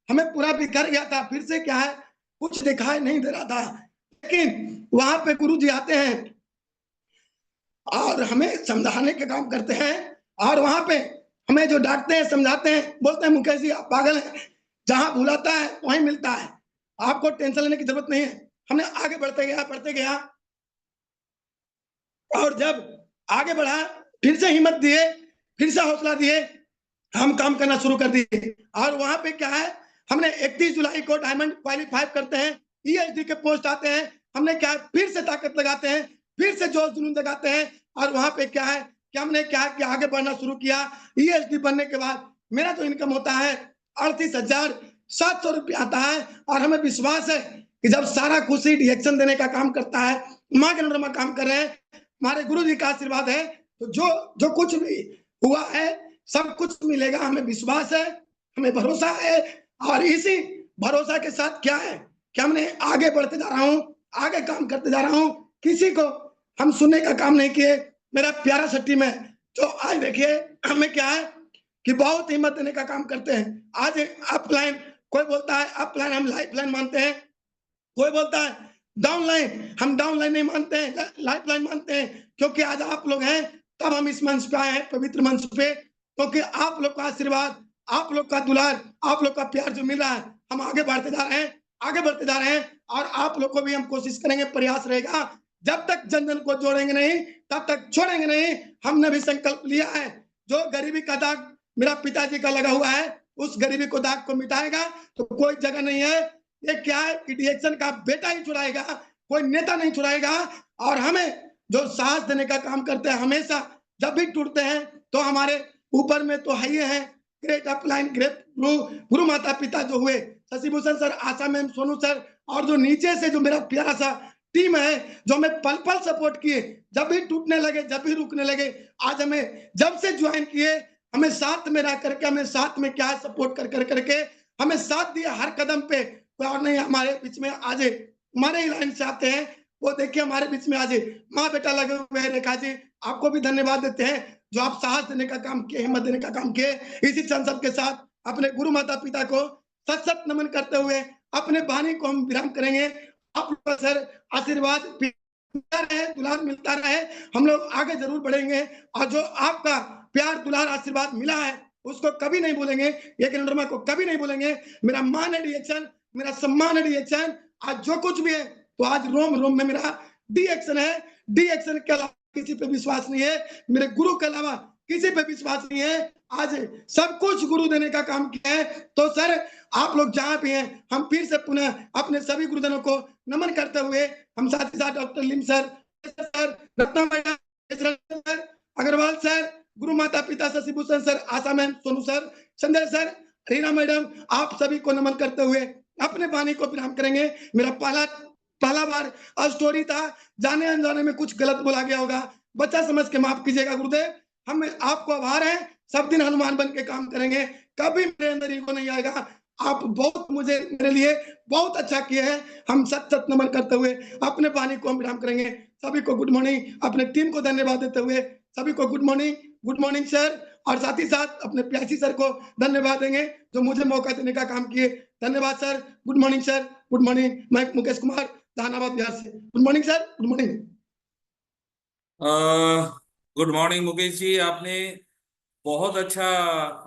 हमें पूरा बिखर गया था, फिर से क्या है, कुछ दिखाई नहीं दे रहा था। लेकिन वहां पे गुरु जी आते हैं और हमें समझाने का काम करते हैं। और वहां पे हमें जो डांटते हैं, समझाते हैं, बोलते हैं मुकेश जी आप पागल हैं, जहां बुलाता है वहीं मिलता है, आपको टेंशन लेने की जरूरत नहीं है। हमने आगे बढ़ते गया और जब आगे बढ़ा, फिर से हिम्मत दिए, फिर से हौसला दिए, हम काम करना शुरू कर दिए। और वहां पे क्या है, हमने 31 जुलाई को डायमंड क्वालिफाई करते हैं, ईएसडी के पोस्ट आते हैं, हमने क्या फिर से ताकत लगाते हैं, फिर से जोश जुनून लगाते हैं। और वहां पे क्या है कि हमने क्या कि आगे बढ़ना शुरू किया। ईएसडी बनने के बाद मेरा जो इनकम होता है 38,700 रुपया आता है। और हमें विश्वास है कि जब सारा खुशी रिएक्शन देने का काम करता है, माँ के अंडर में काम कर रहे हैं, हमारे गुरु जी का आशीर्वाद है, तो जो कुछ भी हुआ है सब कुछ मिलेगा, हमें विश्वास है, हमें भरोसा है। और इसी भरोसा के साथ क्या है कि हमने आगे बढ़ते जा रहा हूं, आगे काम करते जा रहा हूं, किसी को हम सुनने का काम नहीं किए। मेरा प्यारा सा टीम है जो आज देखिए हमें क्या है कि बहुत हिम्मत देने का काम करते हैं। आज अपलाइन, कोई बोलता है अपलाइन, हम लाइफलाइन मानते हैं, कोई बोलता है डाउनलाइन, हम डाउनलाइन नहीं मानते हैं, लाइफलाइन मानते हैं। क्योंकि आज आप लोग हैं तब हम इस मंच पे आए हैं, पवित्र मंच पे, क्योंकि आप लोग का आशीर्वाद, आप लोग का दुलार, आप लोग का प्यार जो मिल रहा है, हम आगे बढ़ते जा रहे हैं, आगे बढ़ते जा रहे हैं और आप लोग को भी हम कोशिश करेंगे, प्रयास रहेगा, जब तक जन जन को जोड़ेंगे नहीं तब तक छोड़ेंगे नहीं। हमने भी संकल्प लिया है, जो गरीबी का दाग मेरा पिताजी का लगा हुआ है, उस गरीबी को दाग को मिटाएगा तो कोई जगह नहीं है। ये क्या है कि डीएक्शन का बेटा ही छुड़ाएगा, कोई नेता नहीं छुड़ाएगा। और हमें जो साहस देने का काम करते हैं, हमेशा जब भी टूटते हैं तो हमारे ऊपर में तो है ही है ग्रेट अपलाइन, ग्रेट गुरु माता पिता जो हुए Shashi Bhushan sir, Asha ma'am, Sonu sir, और जो नीचे से जो मेरा प्यारा सा टीम है जो हमें पल पल सपोर्ट किए, जब भी टूटने लगे, जब भी रुकने लगे, आज हमें जब से ज्वाइन किए, हमें साथ में रह करके, हमें साथ में क्या सपोर्ट कर करके हमें साथ दिया हर कदम पे। कोई और नहीं हमारे बीच में आज हमारे ही लाइन से आते हैं, वो देखिए हमारे बीच में आज माँ बेटा लगे हुए हैं। रेखा जी, आपको भी धन्यवाद देते हैं जो आप साहस देने का काम किए, हिम्मत देने का काम किए। इसी संकल्प के साथ अपने गुरु माता पिता को सत सत नमन करते हुए अपने वाणी को हम विराम करेंगे। आप लोग सर आशीर्वाद मिलता रहे, दुलार मिलता रहे, हम लोग आगे जरूर बढ़ेंगे। और जो आपका प्यार, दुलार, आशीर्वाद मिला है उसको कभी नहीं भूलेंगे, ये ग्रैंडमा को कभी नहीं भूलेंगे। मेरा मान है डीएक्शन, मेरा सम्मान है डीएक्शन। आज जो कुछ भी है तो आज रोम रोम में मेरा डीएक्शन है। डीएक्शन के अलावा किसी पे विश्वास नहीं है, मेरे गुरु के अलावा किसी पे विश्वास नहीं है। आज सब कुछ गुरु देने का काम किया है। तो सर आप लोग जहां भी हैं, हम फिर से पुनः अपने सभी गुरुजनों को नमन करते हुए, हम साथ ही साथ doctor Lim sir, Ratna madam sir, Agarwal sir, गुरु माता पिता Shashi Bhushan sir, Asha ma'am, Sonu sir, Sanjay sir, Reena madam, आप सभी को नमन करते हुए अपने वाणी को विराम करेंगे। मेरा पहला बार स्टोरी था, जाने अनजाने में कुछ गलत बोला गया होगा, बच्चा समझ के माफ कीजिएगा गुरुदेव। हम आपको आभार है, सब दिन हनुमान बन के काम करेंगे, कभी मेरे अंदर ईगो नहीं आएगा। आप बहुत मुझे मेरे लिए बहुत अच्छा किए हैं। हम सत सत नमन करते हुए अपने वाणी को हम विराम करेंगे। सभी को गुड मॉर्निंग, अपने टीम को धन्यवाद देते हुए सभी को गुड मॉर्निंग सर। और साथ ही साथ अपने प्यासी सर को धन्यवाद देंगे जो मुझे मौका देने का काम किए। धन्यवाद sir, good morning sir, good morning. मैं मुकेश कुमार, जहानाबाद बिहार से। Good morning sir, good morning. Good morning Mukesh ji, आपने बहुत अच्छा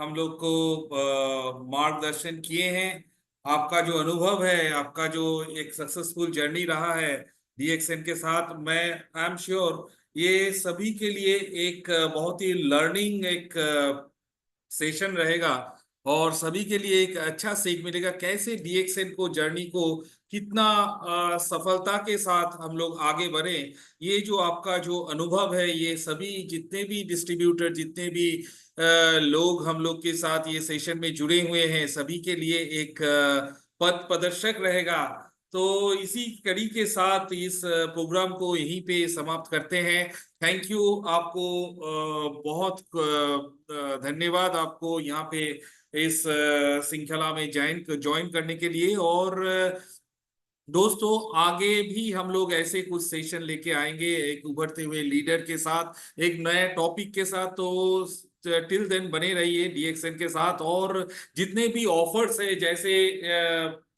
हम लोग को मार्गदर्शन किए हैं। आपका जो अनुभव है, आपका जो एक सक्सेसफुल जर्नी रहा है डीएक्सएन के साथ, मैं आई एम श्योर ये सभी के लिए एक बहुत ही लर्निंग एक सेशन रहेगा और सभी के लिए एक अच्छा सीख मिलेगा कैसे डीएक्सएन को जर्नी को कितना सफलता के साथ हम लोग आगे बढ़े। ये जो आपका जो अनुभव है, ये सभी जितने भी डिस्ट्रीब्यूटर, जितने भी लोग हम लोग के साथ ये सेशन में जुड़े हुए हैं, सभी के लिए एक पथ प्रदर्शक रहेगा। तो इसी कड़ी के साथ इस प्रोग्राम को यहीं पे समाप्त करते हैं। थैंक यू आपको, बहुत धन्यवाद आपको यहाँ पे इस श्रृंखला में ज्वाइन करने के लिए। और दोस्तों आगे भी हम लोग ऐसे कुछ सेशन लेके आएंगे एक उभरते हुए लीडर के साथ, एक नए टॉपिक के साथ। तो टिल देन बने रहिए डीएक्सएन के साथ। और जितने भी ऑफर्स है, जैसे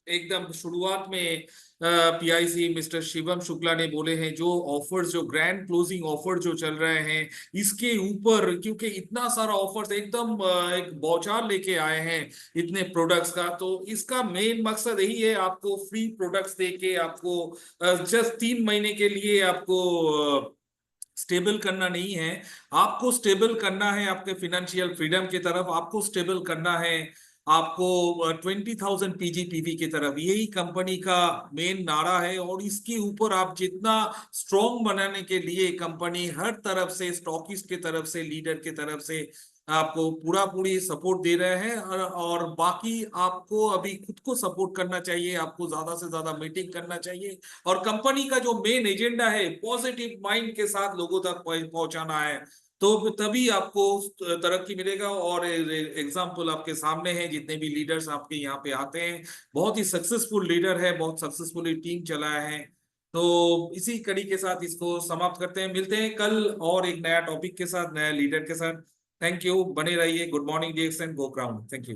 एकदम शुरुआत में पीआईसी मिस्टर शिवम शुक्ला ने बोले हैं, जो ऑफर्स, जो ग्रैंड क्लोजिंग ऑफर जो चल रहे हैं, इसके ऊपर क्योंकि इतना सारा ऑफर्स एकदम एक बौछार लेके आए हैं इतने प्रोडक्ट्स का, तो इसका मेन मकसद यही है आपको फ्री प्रोडक्ट्स देके आपको जस्ट 3 महीने के लिए आपको स्टेबल करना नहीं है। आपको स्टेबल करना है आपके फिनेंशियल फ्रीडम की तरफ, आपको स्टेबल करना है आपको 20,000 पीजीपीवी की तरफ। यही कंपनी का मेन नारा है। और इसके ऊपर आप जितना स्ट्रॉन्ग बनाने के लिए कंपनी हर तरफ से, स्टॉकिस्ट की तरफ से, लीडर की तरफ से आपको पूरी सपोर्ट दे रहे हैं। और बाकी आपको अभी खुद को सपोर्ट करना चाहिए, आपको ज्यादा से ज्यादा मीटिंग करना चाहिए। और कंपनी का जो मेन एजेंडा है पॉजिटिव माइंड के साथ लोगों तक पहुंचाना है, तो तभी आपको तरक्की मिलेगा। और एग्जाम्पल आपके सामने है, जितने भी लीडर्स आपके यहाँ पे आते हैं, बहुत ही सक्सेसफुल लीडर है, बहुत सक्सेसफुली टीम चलाया है। तो इसी कड़ी के साथ इसको समाप्त करते हैं। मिलते हैं कल और एक नया टॉपिक के साथ, नया लीडर के साथ। थैंक यू, बने रहिए। Good morning DXN, go ground. Thank you.